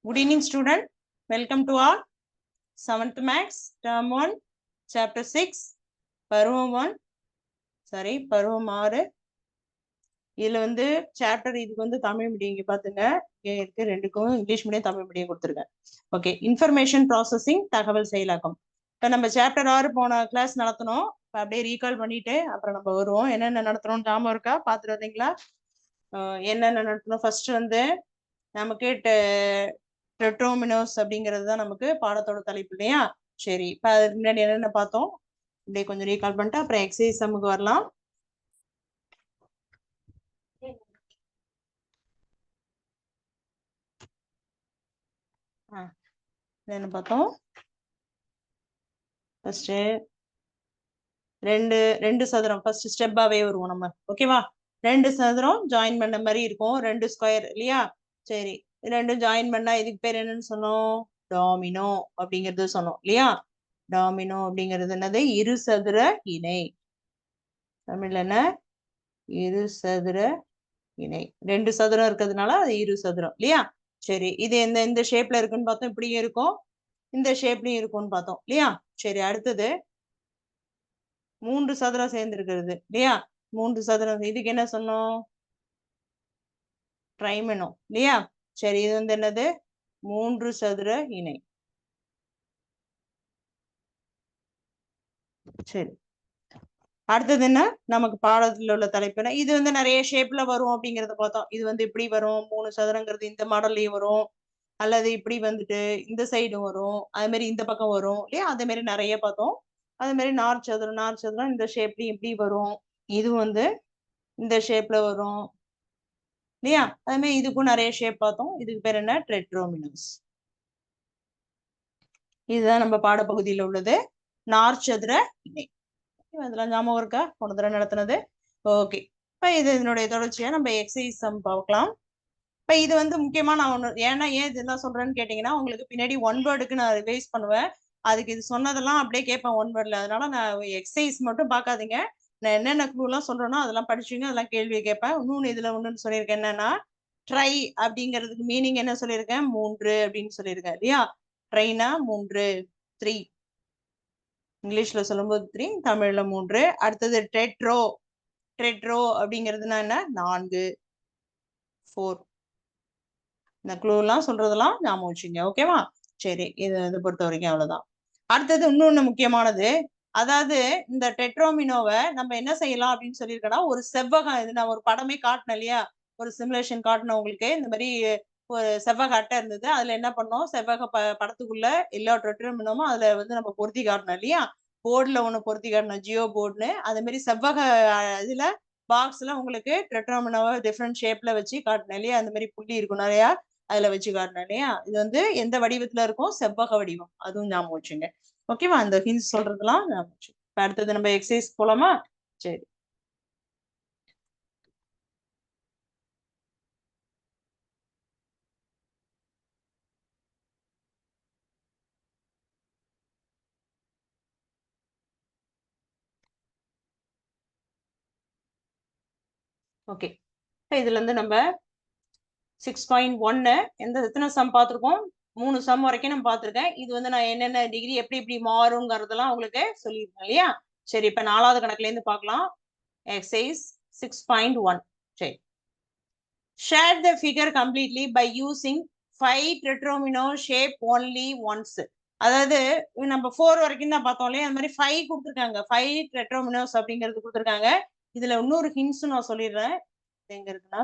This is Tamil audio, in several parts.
Good evening, student. Welcome to our 7th Max, Term 1, Chapter 6, பருவம் 1, பருவம் 6. இதுல வந்து சாப்டர் இதுக்கு வந்து தமிழ் மீடியம் இங்க பாத்துங்க, இங்க இருக்கு ரெண்டுக்கும் இங்கிலீஷ் மீடியம் தமிழ் மீடியம் கொடுத்துருக்கேன். ஓகே, இன்ஃபர்மேஷன் ப்ராசஸிங், தகவல் செயலாக்கம். இப்ப நம்ம சாப்டர் 6 போன கிளாஸ் நடத்தணும். இப்ப அப்படியே ரீகால் பண்ணிட்டு அப்புறம் நம்ம வருவோம். என்னென்ன நடத்துறோம் ஞாபகம் இருக்கா? பாத்துட்டு வந்தீங்களா? என்னென்ன நடத்தணும்? ஃபர்ஸ்ட் வந்து நமக்கு டெட்ரோமினோஸ் அப்படிங்கிறது தான் நமக்கு பாடத்தோட தலைப்பு இல்லையா? சரி, இப்ப அதுக்கு முன்னாடி என்னென்ன பார்த்தோம் இப்படியே கொஞ்சம் ரீகால் பண்ணிட்டு அப்புறம் எக்ஸசைஸ் நமக்கு வரலாம். என்ன பார்த்தோம்? ஃபர்ஸ்ட் ரெண்டு சதுரம் ஃபர்ஸ்ட் ஸ்டெப்பாவே வருவோம் நம்ம. ஓகேவா? ரெண்டு சதுரம் ஜாயின் பண்ண மாதிரி இருக்கும், ரெண்டு ஸ்கொயர் இல்லையா? சரி, ரெண்டும் ஜாயின் பண்ணா இதுக்கு பேர் என்னன்னு சொன்னோம்? டாமினோ அப்படிங்கிறது சொன்னோம் இல்லையா? டாமினோ அப்படிங்கிறது என்னது? இரு சதுர இணை. தமிழ்ல என்ன? இரு சதுர இணை. ரெண்டு சதுரம் இருக்கிறதுனால அது இரு சதுரம் இல்லையா? சரி, இது இந்த ஷேப்ல இருக்குன்னு பார்த்தோம், இப்படியும் இருக்கும், இந்த ஷேப்லயும் இருக்கும்னு பார்த்தோம் இல்லையா? சரி, அடுத்தது மூன்று சதுரம் சேர்ந்து இருக்கிறது இல்லையா? மூன்று சதுரம், இதுக்கு என்ன சொன்னோம்? ட்ரைமனோ இல்லையா? சரி, இது வந்து என்னது? மூன்று சதுர இணை. சரி, அடுத்தது என்ன நமக்கு பாடத்துல உள்ள தலைப்பு என்ன? இது வந்து நிறைய ஷேப்ல வரும் அப்படிங்கறத பார்த்தோம். இது வந்து இப்படி வரும், மூணு சதுரங்கிறது இந்த மாடல்லயும் வரும், அல்லது இப்படி வந்துட்டு இந்த சைடும் வரும், அது மாதிரி இந்த பக்கம் வரும் இல்லையா? அதே மாதிரி நிறைய பார்த்தோம். அதே மாதிரி நார் சதுரம் இந்த ஷேப்லயும் இப்படி வரும், இது வந்து இந்த ஷேப்ல வரும் இல்லையா? அதே மாதிரி இதுக்கும் நிறைய ஷேப் பார்த்தோம். இதுக்கு பேர் என்ன? டெட்ரோமினஸ். இதுதான் நம்ம பாடப்பகுதியில உள்ளது, நார்ச்சதுர இணை. அதெல்லாம் ஞாபகம் இருக்கா? போன தடவை நடத்தினது. ஓகே, இப்ப இதனுடைய தொடர்ச்சியா நம்ம எக்ஸசைஸ் பார்க்கலாம். இப்ப இது வந்து முக்கியமா நான் ஒண்ணு, ஏன் இதெல்லாம் சொல்றேன்னு கேட்டீங்கன்னா, உங்களுக்கு பின்னாடி ஒன் வேர்டுக்கு நான் ரிவைஸ் பண்ணுவேன். அதுக்கு இது சொன்னதெல்லாம் அப்படியே கேட்பேன் ஒன் வேர்ட்ல. அதனால நான் எக்ஸசைஸ் மட்டும் பார்க்காதீங்க. நான் என்னென்ன க்ளூலாம் சொல்றேனோ அதெல்லாம் படிச்சுங்க, அதெல்லாம் கேள்வி கேட்பேன். இன்னொன்னு இதுல ஒண்ணுன்னு சொல்லியிருக்கேன், என்னன்னா ட்ரை அப்படிங்கிறதுக்கு மீனிங் என்ன சொல்லியிருக்கேன்? மூன்று அப்படின்னு சொல்லியிருக்கேன் இல்லையா? ட்ரைனா மூன்று, 3. இங்கிலீஷ்ல சொல்லும்போது 3, தமிழ்ல 3. அடுத்தது டெட்ரோ அப்படிங்கிறதுனா என்ன? 4, 4. இந்த க்ளூ எல்லாம் சொல்றதெல்லாம் ஞாபகம் வச்சுங்க. ஓகேவா? சரி, இது பொறுத்த வரைக்கும் அவ்வளவுதான். அடுத்தது இன்னொன்னு முக்கியமானது, அதாவது இந்த டெட்ரோமினோவை நம்ம என்ன செய்யலாம் அப்படின்னு சொல்லியிருக்கேன்னா, ஒரு செவ்வகம், இது நான் ஒரு படமே காட்டினேன் இல்லையா? ஒரு சிமுலேஷன் காட்டினேன் உங்களுக்கு. இந்த மாதிரி ஒரு செவ்வக அட்டை இருந்தது, அதுல என்ன பண்ணோம்? செவ்வக படத்துக்குள்ள எல்லா டெட்ரோமினோமும் அதுல வந்து நம்ம பொருத்தி காட்டணும் இல்லையா? போர்டுல ஒண்ணு பொருத்தி காட்டணும், ஜியோ போர்டுன்னு. அதே மாதிரி செவ்வக இதுல பாக்ஸ்ல உங்களுக்கு டெட்ரோமினோவை டிஃப்ரெண்ட் ஷேப்ல வச்சு காட்டணும் இல்லையா? அந்த மாதிரி புள்ளி இருக்கும் நிறையா, அதுல வச்சு காட்டணும் இல்லையா? இது வந்து எந்த வடிவத்துல இருக்கும்? செவ்வக வடிவம். அதுவும் ஞாபகம் வச்சுங்க. ஓகேவா? அந்த ஹின்ஸ் சொல்றதெல்லாம் ஞாபகம் வச்சு. இப்ப அடுத்தது நம்ம எக்ஸசைஸ் போலாமா? சரி, ஓகே. இதுல இருந்து நம்ம 6.1 எத்தனை சம் பார்த்திருக்கோம்? 3 சம் வரைக்கும் நம்ம பார்த்திருக்கேன். இது வந்து நான் என்னென்ன டிகிரி எப்படி எப்படி மாறுங்கிறதெல்லாம் உங்களுக்கு சொல்லியிருக்கேன் இல்லையா? சரி, இப்ப 4வது கணக்குல இருந்து பார்க்கலாம். எக்ஸசைஸ் 6.1. சரி, share the figure completely by using 5 tetromino shape only once. அதாவது நம்ம 4 வரைக்கும் தான் பார்த்தோம் இல்லையா? அந்த மாதிரி 5 கொடுத்துருக்காங்க, 5 டெட்ரோமினோஸ் அப்படிங்கிறது கொடுத்துருக்காங்க. இதுல இன்னொரு ஹின்ஸ் நான் சொல்லிடுறேன், எங்க இருக்குன்னா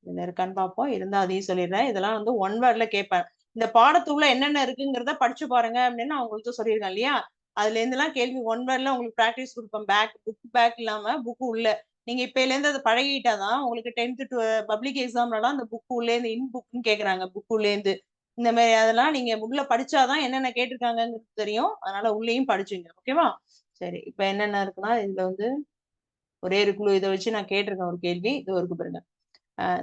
இதுல இருக்கான்னு பார்ப்போம், இருந்தா அதையும் சொல்லிடுறேன். இதெல்லாம் வந்து ஒன் வேர்ட்ல கேட்பேன். இந்த பாடத்துக்குள்ள என்னென்ன இருக்குங்கிறத படிச்சு பாருங்க அப்படின்னு நான் உங்களுக்கு சொல்லியிருக்கேன் இல்லையா? அதுல இருந்தெல்லாம் கேள்வி ஒன் வேர்ட்ல உங்களுக்கு ப்ராக்டிஸ் கொடுப்பேன். புக் பேக் இல்லாம புக்கு உள்ள. நீங்க இப்பல இருந்து அதை பழகிட்டாதான் உங்களுக்கு 10th to பப்ளிக் எக்ஸாம்லாம் அந்த புக்கு உள்ளே இருந்து இன் புக்னு கேக்குறாங்க, புக்கு உள்ளே இருந்து. இந்த மாதிரி அதெல்லாம் நீங்க உள்ள படிச்சாதான் என்னென்ன கேட்டிருக்காங்கிறது தெரியும். அதனால உள்ளேயும் படிச்சுங்க. ஓகேவா? சரி, இப்ப என்னென்ன இருக்குன்னா இதுல வந்து ஒரே இருக்குள்ள இதை வச்சு நான் கேட்டிருக்கேன் ஒரு கேள்வி. இது ஒரு பாருங்க.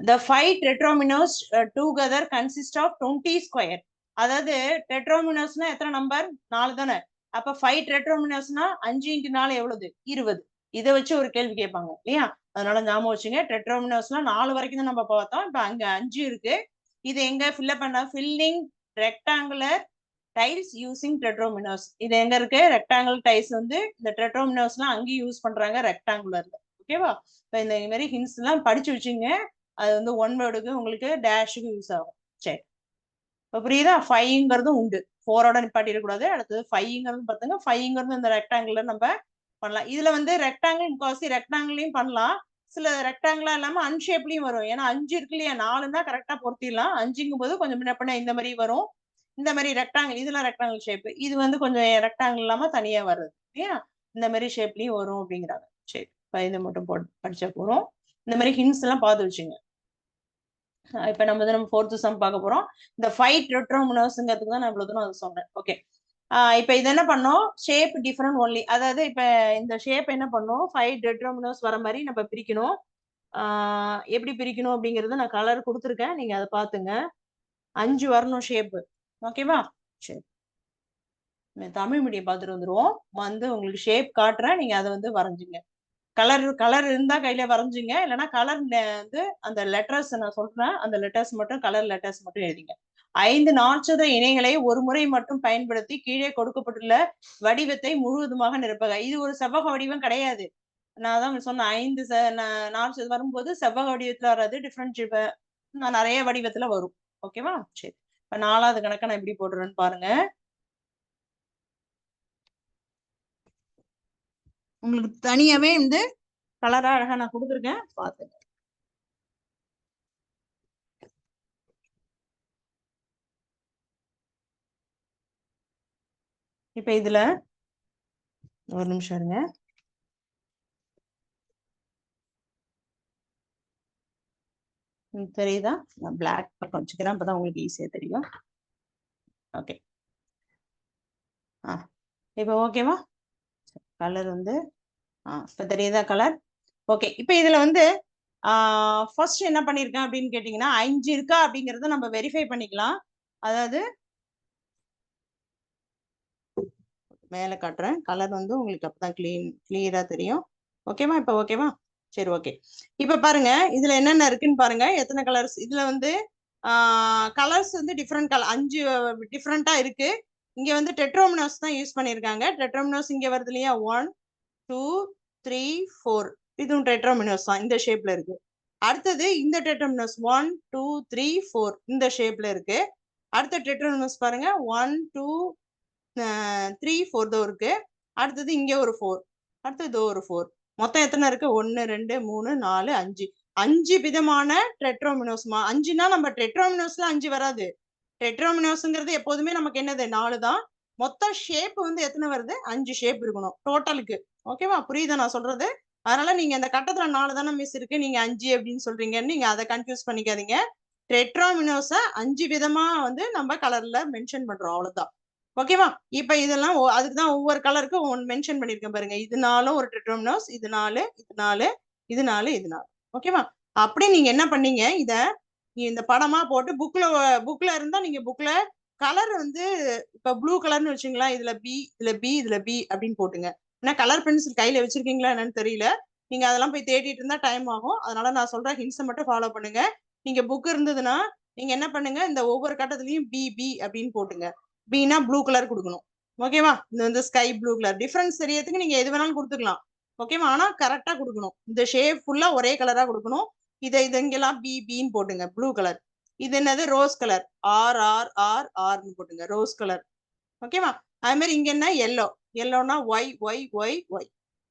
The 5 tetrominos together consist of 20 square. அதாவது டெட்ரோமினோஸ்னா எத்தனை நம்பர்? 4 தானே. அப்ப 5 டெட்ரோமினோஸ்னா 5 × 4 எவ்வளவு? 20. இதை வச்சு ஒரு கேள்வி கேட்பாங்க இல்லையா? அதனால ஞாபகம் வச்சுங்க, டெட்ரோமினோஸ்னா 4 வரைக்கும் தான் நம்ம பார்த்தோம். இப்ப அங்க 5 இருக்கு. இது எங்க ஃபில்அப் பண்ண ஃபில்லிங் ரெக்டாங்குலர் டைல்ஸ் யூசிங் டெட்ரோமினோஸ். இது எங்க இருக்கு? ரெக்டாங்கிள் டைல்ஸ் வந்து இந்த டெட்ரோமினோஸ்லாம் அங்கேயும் யூஸ் பண்றாங்க ரெக்டாங்குலர்ல. ஓகேவா? இப்போ இந்த மாதிரி ஹின்ஸ் எல்லாம் படிச்சு வச்சுங்க. அது வந்து ஒன் வேர்டுக்கு உங்களுக்கு டேஷுக்கு யூஸ் ஆகும். சரி, இப்போ புரியுதா? ஃபைவ்ங்கிறதும் உண்டு. ஃபோரோட நிப்பாட்டிடக்கூடாது. அடுத்தது ஃபைவ்ங்கிறது பார்த்துங்க. ஃபைவ்ங்கிறது இந்த ரெக்டாங்கிள் நம்ம பண்ணலாம். இதுல வந்து ரெக்டாங்கிள் முக்காசி ரெக்டாங்கிளையும் பண்ணலாம். சில ரெக்டாங்கிளா இல்லாம அன்ஷேப்லயும் வரும். ஏன்னா 5 இருக்கு இல்லையா, 4ன்னா கரெக்டா பொருத்திடலாம். 5ங்கும் போது கொஞ்சம் முன்ன பண்ண இந்த மாதிரி வரும். இந்த மாதிரி ரெக்டாங்கிள், இதெல்லாம் ரெக்டாங்கிள் ஷேப். இது வந்து கொஞ்சம் ரெக்டாங்கிள் இல்லாம தனியா வருது இல்லையா, இந்த மாதிரி ஷேப்லயும் வரும் அப்படிங்கிறாங்க. சரி, இதை மட்டும் போட்டு படிச்சா போறோம். இந்த மாதிரி ஹின்ஸ் எல்லாம் பார்த்து வச்சுங்க. இப்ப நம்ம வந்து நம்ம 4th சம் பார்க்க போறோம். இந்த 5 டெட்ரோமினோஸ்ங்கிறதுக்கு தான் நான் இவ்வளவு தூரம் அதை சொன்னேன். ஓகே, இப்ப இது என்ன பண்ணோம்? Shape different only. அதாவது இப்ப இந்த ஷேப் என்ன பண்ணும்? 5 டெட்ரோமினோஸ் வர மாதிரி நம்ம பிரிக்கணும். எப்படி பிரிக்கணும் அப்படிங்கறத நான் கலர் கொடுத்துருக்கேன், நீங்க அதை பாத்துங்க. 5 வரணும் ஷேப். ஓகேவா? சரி, தமிழ் மீடியம் பார்த்துட்டு வந்துருவோம். வந்து உங்களுக்கு ஷேப் காட்டுறேன், நீங்க அதை வந்து வரைஞ்சுங்க. கலர் இருந்தா கையில வரைஞ்சுங்க, இல்லைன்னா கலர் வந்து அந்த லெட்டர்ஸ் நான் சொல்றேன், அந்த லெட்டர்ஸ் மட்டும் கலர் லெட்டர்ஸ் மட்டும் எழுதிங்க. 5 நாற்சதுர இணைகளை ஒரு முறை மட்டும் பயன்படுத்தி கீழே கொடுக்கப்பட்டுள்ள வடிவத்தை முழுவதுமாக நிரப்புக. இது ஒரு செவ்வக வடிவம் கிடையாது. நான் தான் சொன்னேன் 5 நாற்சதுரம் வரும்போது செவ்வக வடிவத்துல வராது, டிஃப்ரெண்ட் நிறைய வடிவத்துல வரும். ஓகேவா? சரி, இப்ப 4வது கணக்கை நான் எப்படி போடுறேன்னு பாருங்க. உங்களுக்கு தனியாவே இந்த கலரா அழகா நான் கொடுத்துருக்கேன், பாத்துங்க. இப்ப இதுல ஒரு நிமிஷம் இருங்க. தெரியுதா? நான் பிளாக் பக்கம் வச்சுக்கிறேன், அப்பதான் உங்களுக்கு ஈஸியா தெரியும். ஓகே, இப்போ ஓகேவா? கலர் வந்து இப்ப தெரியுதா கலர்? ஓகே, இப்ப இதுல வந்து ஃபர்ஸ்ட் என்ன பண்ணிருக்கேன் அப்படின்னு கேட்டீங்கன்னா, 5 இருக்கா அப்படிங்கறத நம்ம வெரிஃபை பண்ணிக்கலாம். அதாவது மேல காட்டுறேன், கலர் வந்து உங்களுக்கு அப்பதான் கிளியரா தெரியும். ஓகேவா? இப்ப ஓகேவா? சரி, ஓகே. இப்ப பாருங்க, இதுல என்னென்ன இருக்குன்னு பாருங்க. எத்தனை கலர்ஸ் இதுல வந்து கலர்ஸ் வந்து டிஃப்ரெண்ட் கலர் 5 டிஃப்ரெண்டா இருக்கு. இங்க வந்து டெட்ரோமினோஸ் தான் யூஸ் பண்ணிருக்காங்க. டெட்ரோமினோஸ் இங்க வருது இல்லையா, 1 2 3 4. இதுவும் டெட்ரோமினோஸ் தான், இந்த ஷேப்ல இருக்கு. அடுத்தது இந்த டெட்ரோமினோஸ் 1 2 3 4 இந்த ஷேப்ல இருக்கு. அடுத்த டெட்ரோமினோஸ் பாருங்க, 1 2 3 4 இருக்கு. அடுத்தது இங்க ஒரு 4, அடுத்தது ஒரு 4. மொத்தம் எத்தனை இருக்கு? 1 2 3 4 5. 5 விதமான டெட்ரோமினோஸ்மா. 5னா நம்ம டெட்ரோமினோஸ்ல 5 வராது. டெட்ரோமினோஸ்ங்கிறது எப்போதுமே நமக்கு என்னது? 4 தான். மொத்தம் ஷேப் வந்து எத்தனை வருது? 5 ஷேப் இருக்கணும் டோட்டலுக்கு. ஓகேவா? புரியுதா நான் சொல்றது? அதனால நீங்க இந்த கட்டத்துல 4 தானே மிஸ் இருக்கு, நீங்க 5 அப்படின்னு சொல்றீங்கன்னு நீங்க அதை கன்ஃபியூஸ் பண்ணிக்காதீங்க. டெட்ரோமினோஸ 5 விதமா வந்து நம்ம கலர்ல மென்ஷன் பண்றோம், அவ்வளவுதான். ஓகேவா? இப்ப இதெல்லாம் அதுக்குதான் ஒவ்வொரு கலருக்கும் மென்ஷன் பண்ணிருக்கேன் பாருங்க. இதனாலும் ஒரு டெட்ரோமினோஸ், இது 4 இது 4 இது 4 இது 4. ஓகேவா? அப்படி நீங்க என்ன பண்ணீங்க, இத இந்த படமா போட்டு புக்ல இருந்தா நீங்க புக்ல கலர் வந்து இப்ப ப்ளூ கலர்னு வச்சுங்களா, இதுல பி இதுல பி இதுல பி அப்படின்னு போட்டுங்க. ஏன்னா கலர் பென்சில் கையில வச்சிருக்கீங்களா என்னன்னு தெரியல, நீங்க அதெல்லாம் போய் தேடிட்டு இருந்தா டைம் ஆகும். அதனால நான் சொல்ற ஹிண்ட்ஸை மட்டும் ஃபாலோ பண்ணுங்க. நீங்க புக் இருந்ததுன்னா நீங்க என்ன பண்ணுங்க, இந்த ஒவ்வொரு கட்டத்துலயும் பி பி அப்படின்னு போட்டுங்க. பீனா ப்ளூ கலர் கொடுக்கணும். ஓகேவா? இது வந்து ஸ்கை ப்ளூ கலர். டிஃபரன்ஸ் தெரியறதுக்கு நீங்க எது வேணாலும் கொடுத்துக்கலாம். ஓகேவா? ஆனா கரெக்டா கொடுக்கணும். இந்த ஷேப் ஃபுல்லா ஒரே கலரா கொடுக்கணும். இதை இங்கெல்லாம் பி பின்னு போட்டுங்க, ப்ளூ கலர். இது என்னது? Rose colour. R R R ஆர்னு போட்டுங்க, ரோஸ் கலர். ஓகேவா? அது மாதிரி இங்க என்ன? எல்லோ. எல்லோனா ஒய் ஒய் ஒய் ஒய்,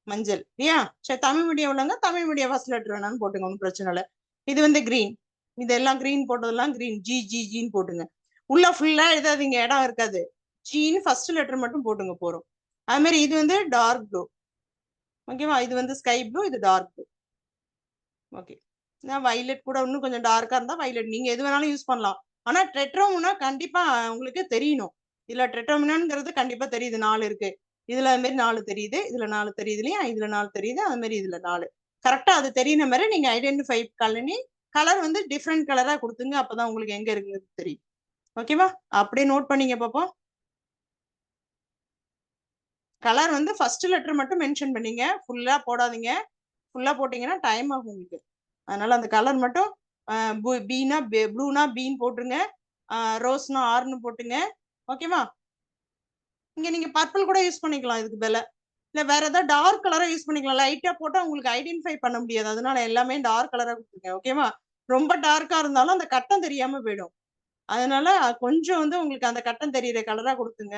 மஞ்சள். இல்லையா? சரி, தமிழ் மீடியம் உள்ளவங்க தமிழ் மீடியம் ஃபர்ஸ்ட் லெட்டர் வேணாலும் போட்டுங்க, ஒன்றும் பிரச்சனை இல்லை. இது வந்து கிரீன். இதெல்லாம் கிரீன் போட்டதெல்லாம் கிரீன், ஜி ஜி ஜின்னு போட்டுங்க. உள்ள ஃபுல்லா எழுதாதீங்க, இடம் இருக்காது. ஜின்னு ஃபர்ஸ்ட் லெட்டர் மட்டும் போட்டுங்க போறோம். அது மாதிரி இது வந்து டார்க் ப்ளூ. ஓகேவா? இது வந்து ஸ்கை ப்ளூ, இது டார்க் ப்ளூ. ஓகே, வைலட் கூட இன்னும் கொஞ்சம் டார்க்கா இருந்தா வைலட், நீங்க எது வேணாலும் யூஸ் பண்ணலாம். ஆனா டெட்ரோமினா கண்டிப்பா உங்களுக்கு தெரியணும். இதுல டெட்ரோமினாங்கிறது கண்டிப்பா தெரியுது, 4 இருக்கு. இதுல அது மாதிரி 4 தெரியுது, இதுல 4 தெரியுது இல்லையா, இதுல 4 தெரியுது, அது மாதிரி இதுல 4. கரெக்டா அது தெரியுற மாதிரி நீங்க ஐடென்டிஃபை பண்ணி கலர் வந்து டிஃப்ரெண்ட் கலரா கொடுத்துங்க, அப்பதான் உங்களுக்கு எங்க இருக்குன்னு தெரியும். ஓகேவா? அப்படியே நோட் பண்ணீங்க பாப்போம். கலர் வந்து ஃபர்ஸ்ட் லெட்டர் மட்டும் மென்ஷன் பண்ணீங்க, ஃபுல்லா போடாதீங்க. ஃபுல்லா போட்டீங்கன்னா டைம் ஆகும் உங்களுக்கு. அதனால அந்த கலர் மட்டும் பீனா ப்ளூனா பீன் போட்டுருங்க, ரோஸ்னா ஆர்னு போட்டுங்க. ஓகேவா? இங்க நீங்க பர்பிள் கூட யூஸ் பண்ணிக்கலாம் இதுக்கு பதிலா. இல்ல வேற ஏதாவது டார்க் கலரா யூஸ் பண்ணிக்கலாம். லைட்டா போட்டா உங்களுக்கு ஐடென்டிஃபை பண்ண முடியாது. அதனால எல்லாமே டார்க் கலரா கொடுத்துருங்க. ஓகேவா? ரொம்ப டார்க்கா இருந்தாலும் அந்த கட்டம் தெரியாம போயிடும். அதனால கொஞ்சம் வந்து உங்களுக்கு அந்த கட்டம் தெரியுற கலரா கொடுத்துங்க.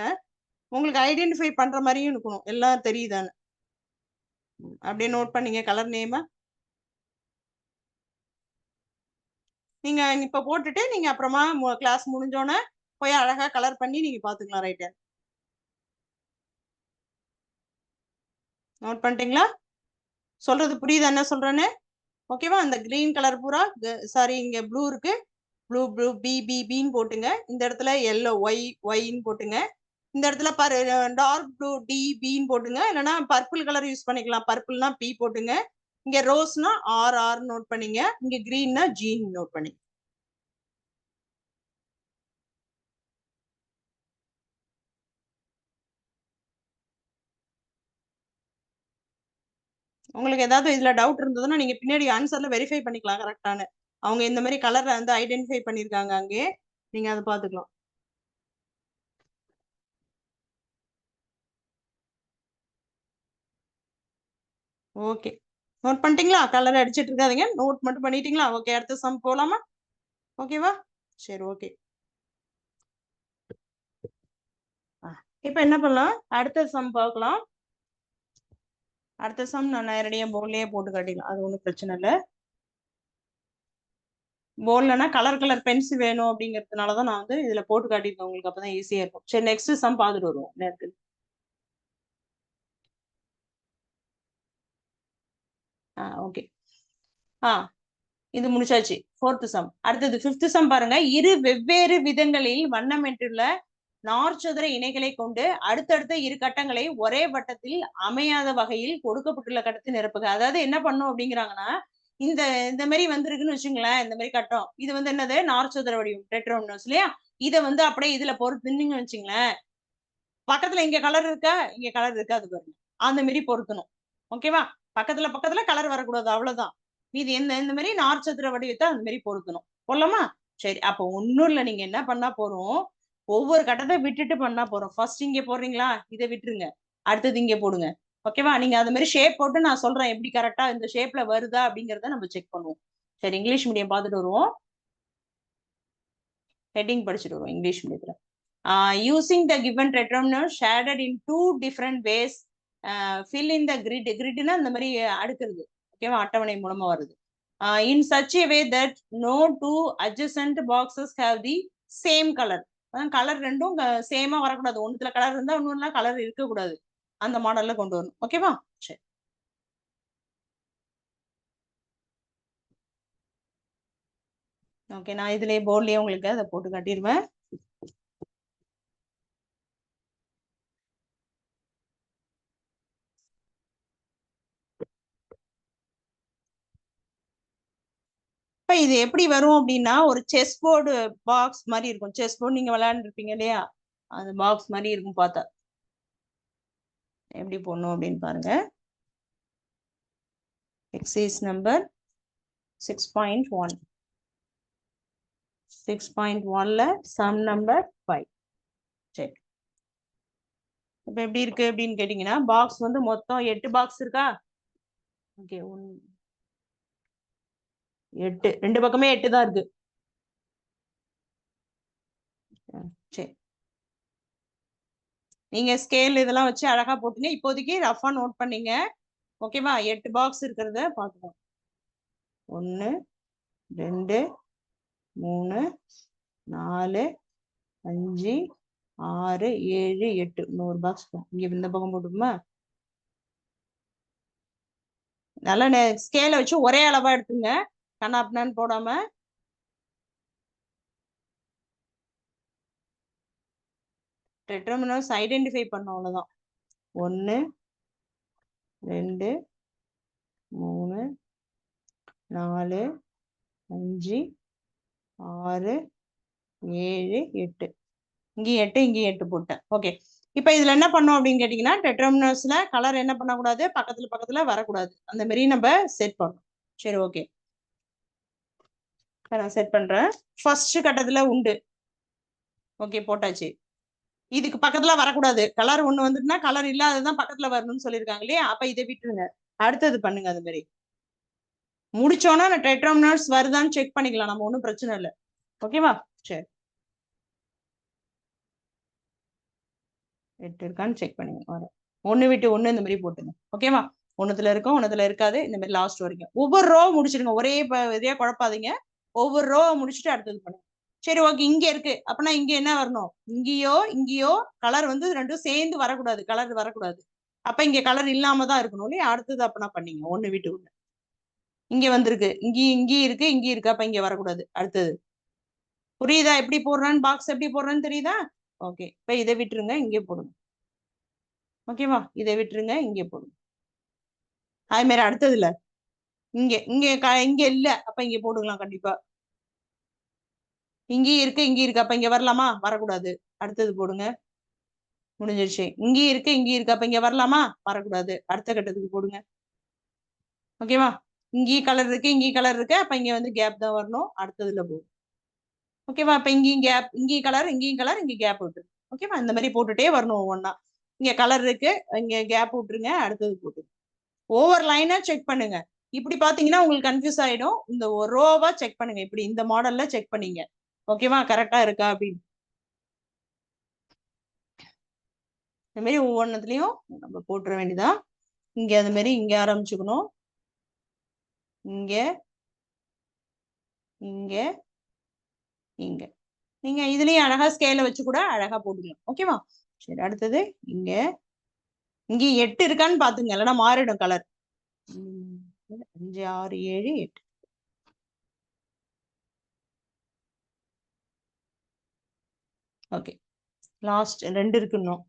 உங்களுக்கு ஐடென்டிஃபை பண்ற மாதிரியும் இருக்கணும். எல்லாம் தெரியுதான்னு. அப்படியே நோட் பண்ணீங்க கலர் நேம. நீங்க இப்ப போட்டுட்டு நீங்க அப்புறமா கிளாஸ் முடிஞ்சோடனே போய் அழகா கலர் பண்ணி நீங்க பாத்துக்கலாம். ரைட்டு, நோட் பண்ணிட்டீங்களா? சொல்றது புரியுதா என்ன சொல்றேன்னு? ஓகேவா? அந்த கிரீன் கலர் பூரா சாரி இங்க ப்ளூ இருக்கு, ப்ளூ ப்ளூ பி பி பின்னு போட்டுங்க. இந்த இடத்துல எல்லோ ஒய் ஒய்ன்னு போட்டுங்க. இந்த இடத்துல டார்க் ப்ளூ டி பின்னு போட்டுங்க. இல்லைன்னா பர்பிள் கலர் யூஸ் பண்ணிக்கலாம். பர்பிள்னா பி போட்டுங்க. இங்க ரோஸ்னா ஆர் ஆர் நோட் பண்ணீங்க. இங்க கிரீன்னா ஜீன் நோட் பண்ணி. உங்களுக்கு ஏதாவது இதுல டவுட் இருந்ததுன்னா நீங்க பின்னாடி ஆன்சர்ல வெரிஃபை பண்ணிக்கலாம் கரெக்டானு. அவங்க இந்த மாதிரி கலரை வந்து ஐடென்டிஃபை பண்ணிருக்காங்க அங்கே, நீங்க அதை பாத்துக்கலாம். ஓகே, நோட் பண்ணிட்டீங்களா? கலர் அடிச்சிட்டு இருக்காதீங்க, நோட் மட்டும் பண்ணிட்டீங்களா? ஓகே, அடுத்த சம் போலாமா? ஓகேவா? சரி, ஓகே. இப்ப என்ன பண்ணலாம்? அடுத்த சம் பார்க்கலாம். அடுத்த சம் நான் நேரடியா போர்ட்லயே போட்டு காட்டிக்கலாம், அது ஒன்றும் பிரச்சனை இல்லை. போர்ட்லனா கலர் கலர் பென்ஸ் வேணும் அப்படிங்கிறதுனாலதான் நான் வந்து இதுல போட்டு காட்டியிருக்கேன் உங்களுக்கு, அப்பதான் ஈஸியா இருக்கும். சரி, நெக்ஸ்ட் சம் பார்த்துட்டு வருவோம் நேரத்துக்கு. ஓகே. இது முடிச்சாச்சு. 4th some. அடுத்தது 5th சம் பாருங்க. இரு வெவ்வேறு விதங்களில் வண்ணமிட்டுள்ள நார்ச்சதுர இணைகளை கொண்டு அடுத்தடுத்த இரு கட்டங்களை ஒரே வட்டத்தில் அமையாத வகையில் கொடுக்கப்பட்டுள்ள கட்டத்தை நிரப்புக. அதாவது என்ன பண்ணும் அப்படிங்கிறாங்கன்னா, இந்த இந்த மாதிரி வந்திருக்குன்னு வச்சுங்களேன், இந்த மாதிரி கட்டம், இது வந்து என்னது? நார்ச்சதுர வடிவம், டெட்ரானோஸ் இல்லையா? இதை வந்து அப்படியே இதுல பொறுத்துன்னு வச்சுங்களேன், பக்கத்துல இங்க கலர் இருக்கா, இங்க கலர் இருக்காது பாருங்க, அந்த மாதிரி பொருத்தணும். ஓகேவா? பக்கத்துல பக்கத்துல கலர் வரக்கூடாது, அவ்வளவுதான். இது இந்த மாதிரி நார்ச்சதுர வடிவத்தை அந்த மாதிரி பொருத்தணும். போடலாமா? சரி, அப்போ ஒன்னும் இல்லை, நீங்க என்ன பண்ணா போறோம், ஒவ்வொரு கட்டத்தை விட்டுட்டு பண்ணா போறோம். ஃபர்ஸ்ட் இங்க போடுறீங்களா, இதை விட்டுருங்க, அடுத்தது இங்க போடுங்க. ஓகேவா? நீங்க அது மாதிரி ஷேப் போட்டு நான் சொல்றேன் எப்படி கரெக்டா இந்த ஷேப்ல வருதா அப்படிங்கறத நம்ம செக் பண்ணுவோம். சரி, இங்கிலீஷ் மீடியம் பார்த்துட்டு வருவோம். ஹெட்டிங் படிச்சுட்டு வருவோம் English மீடியத்துல. Using the given tetrahedron shaded in two different ways, fill in the grid. Gridனா இந்த மாதிரி அடுக்குறது. ஓகேவா? அட்டவணை மூலமா வருது. In such a way that no two adjacent boxes have the same color. Colour ரெண்டும் சேமா வரக்கூடாது. ஒண்ணுத்துல கலர் இருந்தா ஒண்ணுல கலர் இருக்கக்கூடாது. அந்த மாடல்ல கொண்டு வரணும். ஓகேவா? சரி, ஓகே. நான் இதுலயே போர்ட்லயே உங்களுக்கு அதை போட்டு காட்டிடுவேன். இப்ப இது எப்படி வரும் அப்படின்னா, ஒரு செஸ் போர்டு பாக்ஸ் மாதிரி இருக்கும். செஸ் போர்டு நீங்க விளையாண்டு இருப்பீங்க இல்லையா, அந்த பாக்ஸ் மாதிரி இருக்கும் பார்த்தா. எப்படி போடணும் அப்படின்னு பாருங்க. Exercise number 6.1. 6.1ல சம் நம்பர் 5. சரி, இப்ப எப்படி இருக்கு அப்படின்னு கேட்டீங்கன்னா, பாக்ஸ் வந்து மொத்தம் 8 பாக்ஸ் இருக்கா? ஓகே, 8, ரெண்டு பக்கமே 8 தான் இருக்கு. சரி, நீங்க ஸ்கேல் இதெல்லாம் வச்சு அழகா போட்டுங்க. இப்போதைக்கு ரஃபா நோட் பண்ணீங்க. ஓகேவா? 8 பாக்ஸ் இருக்கிறத பார்க்கலாம். 1 2 3 4 5 6 7 8, 100 பாக்ஸ். இங்க இந்த பக்கம் போட்டுமா, நல்லா ஸ்கேல வச்சு ஒரே அளவா எடுத்துங்க, கண்ணாப்னான்னு போடாம. டெட்ராமினோஸ் ஐடென்டிஃபை பண்ணோம், அவ்வளவுதான். 1 2 3 4 5 6 7 8, இங்கேயும் 8 இங்கேயும் 8 போட்டேன். ஓகே, இப்ப இதுல என்ன பண்ணோம் அப்படின்னு கேட்டீங்கன்னா, டெட்ராமினோஸ்ல கலர் என்ன பண்ணக்கூடாது, பக்கத்துல பக்கத்துல வரக்கூடாது. அந்த மாதிரி நம்ம செட் பண்ணோம். சரி, ஓகே. நான் செட் பண்றேன். ஃபர்ஸ்ட் கட்டத்துல உண்டு. ஓகே, போட்டாச்சு. இதுக்கு பக்கத்துல வரக்கூடாது. கலர் ஒண்ணு வந்துட்டுனா கலர் இல்லாததான் பக்கத்துல வரணும்னு சொல்லியிருக்காங்க இல்லையா? அப்ப இதை விட்டுருங்க. அடுத்தது பண்ணுங்க. அது மாதிரி முடிச்சோன்னா டெட்ராமினர்ஸ் வருதான்னு செக் பண்ணிக்கலாம். நம்ம ஒன்றும் பிரச்சனை இல்லை. ஓகேவா? சரி, 8 இருக்கான்னு செக் பண்ணுங்க. வர ஒண்ணு விட்டு ஒண்ணு இந்த மாதிரி போட்டுங்க. ஓகேவா? ஒண்ணுத்துல இருக்கும், ஒண்ணுத்துல இருக்காது. இந்த மாதிரி லாஸ்ட் வரைக்கும் ஒவ்வொரு ரோ முடிச்சிருங்க. ஒரே இதே குழப்பாதீங்க. ஒவ்வொரு ரோ முடிச்சுட்டு அடுத்தது பண்ணுங்க. சரி, ஓகே. இங்க இருக்கு அப்படின்னா இங்க என்ன வரணும்? இங்கேயோ கலர் வந்து ரெண்டும் சேர்ந்து வரக்கூடாது. கலர் வரக்கூடாது. அப்ப இங்க கலர் இல்லாம தான் இருக்கணும் இல்லையா? அடுத்தது அப்பனா பண்ணீங்க. ஒண்ணு விட்டு ஒண்ணு. இங்க வந்திருக்கு, இங்கேயும் இருக்கு, இங்கேயும் இருக்கு. அப்ப இங்க வரக்கூடாது. அடுத்தது புரியுதா? எப்படி போடுறான்னு, பாக்ஸ் எப்படி போடுறான்னு தெரியுதா? ஓகே. இப்ப இதை விட்டுருங்க, இங்கே போடுங்க. ஓகேவா? இதை விட்டுருங்க, இங்கே போடுங்க. அதே மாதிரி அடுத்ததுல இங்க இங்க இங்க இல்ல, அப்ப இங்க போடுக்கலாம் கண்டிப்பா. இங்கேயும் இருக்கு, இங்கேயும் இருக்கு. அப்ப இங்க வரலாமா? வரக்கூடாது. அடுத்தது போடுங்க. முடிஞ்சிருச்சு. இங்கேயும் இருக்கு, இங்கேயும் இருக்கு. அப்ப இங்க வரலாமா? வரக்கூடாது. அடுத்த கட்டத்துக்கு போடுங்க. ஓகேவா? இங்கேயும் கலர் இருக்கு, இங்கேயும் கலர் இருக்கு. அப்ப இங்க வந்து கேப் தான் வரணும். அடுத்ததுல போடும். ஓகேவா? அப்ப இங்கேயும் கேப், இங்கேயும் கலர், இங்கேயும் கலர், இங்க கேப் விட்டு. ஓகேவா? இந்த மாதிரி போட்டுட்டே வரணும் ஒவ்வொன்னா. இங்க கலர் இருக்கு, இங்க கேப் விட்டுருங்க. அடுத்தது போட்டு ஒவ்வொரு லைனா செக் பண்ணுங்க. இப்படி பாத்தீங்கன்னா உங்களுக்கு கன்ஃபியூஸ் ஆயிடும். இந்த ஒரு ரோவா செக் பண்ணுங்க. இப்படி இந்த மாடல்ல செக் பண்ணீங்க. ஓகேவா? கரெக்டா இருக்கா அப்படின்னு. இந்த மாதிரி ஒவ்வொன்றதுலயும் நம்ம போட்டுற வேண்டியதான். இங்க அது மாதிரி இங்க ஆரம்பிச்சுக்கணும். இங்க இங்க இங்க நீங்க இதுலயும் அழகா ஸ்கேல வச்சு கூட அழகா போட்டுக்கலாம். ஓகேவா? சரி, அடுத்தது இங்க இங்க 8 இருக்கான்னு பாத்துங்க, இல்லைன்னா மாறிடும் கலர். 5 6 7 8. Okay, last 2 இருக்குன்னும்.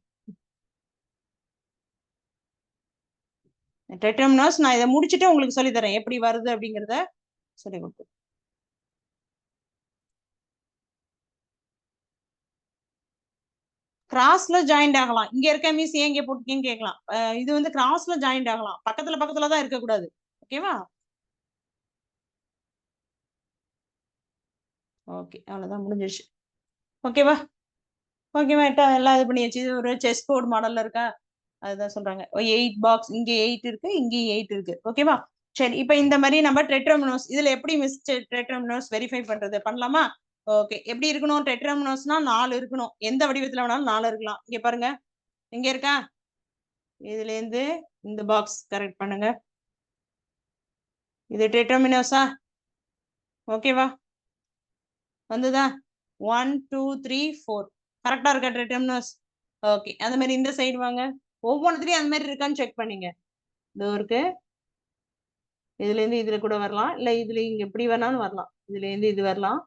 டெட்ராமினர்ஸ் நான் இதை முடிச்சுட்டு உங்களுக்கு சொல்லி தரேன் எப்படி வருது அப்படிங்கிறத சொல்லி கொடுத்து. கிராஸ்ல ஜாயிண்ட் ஆகலாம். இங்க இருக்க மீஸ் ஏன் இங்க போட்டுக்கீங்கன்னு கேட்கலாம். இது வந்து கிராஸ்ல ஜாயிண்ட் ஆகலாம். பக்கத்துல பக்கத்துல தான் இருக்கக்கூடாது. ஓகேவா? ஓகே, அவ்வளவுதான், முடிஞ்சிருச்சு. ஓகேவா? ஓகேவா? எல்லாம் இது பண்ணியாச்சு. இது ஒரு செஸ் போர்டு மாடல்ல இருக்கா? அதுதான் சொல்றாங்க. 8 பாக்ஸ், இங்க 8 இருக்கு, இங்கேயும் 8 இருக்கு. ஓகேவா? சரி, இப்ப இந்த மாதிரி நம்ம டெட்ராமினோஸ் இதுல எப்படி மிஸ் டெட்ராமினோஸ் வெரிஃபை பண்றது பண்ணலாமா? ஓகே. எப்படி இருக்கணும்? டெட்ராமினோஸ்னா 4 இருக்கணும். எந்த வடிவத்துல வேணாலும் 4 இருக்கலாம். இங்க பாருங்க, இங்க இருக்கா? இதுல இருந்து இந்த பாக்ஸ் கரெக்ட் பண்ணுங்க. இது டெட்ராமினோஸா? ஓகேவா? வந்துதா? 1 2 3 4 கரெக்டா இருக்கா டெட்ராமினோஸ்? ஓகே. அந்த மாதிரி இந்த சைடு வாங்க. ஒவ்வொன்றுலயும் அந்த மாதிரி இருக்கான்னு செக் பண்ணீங்க. இதோ இருக்கு. இதுல இருந்து இதுல கூட வரலாம், இல்ல இதுல இங்க எப்படி வேணாலும் வரலாம். இதுல இருந்து இது வரலாம்.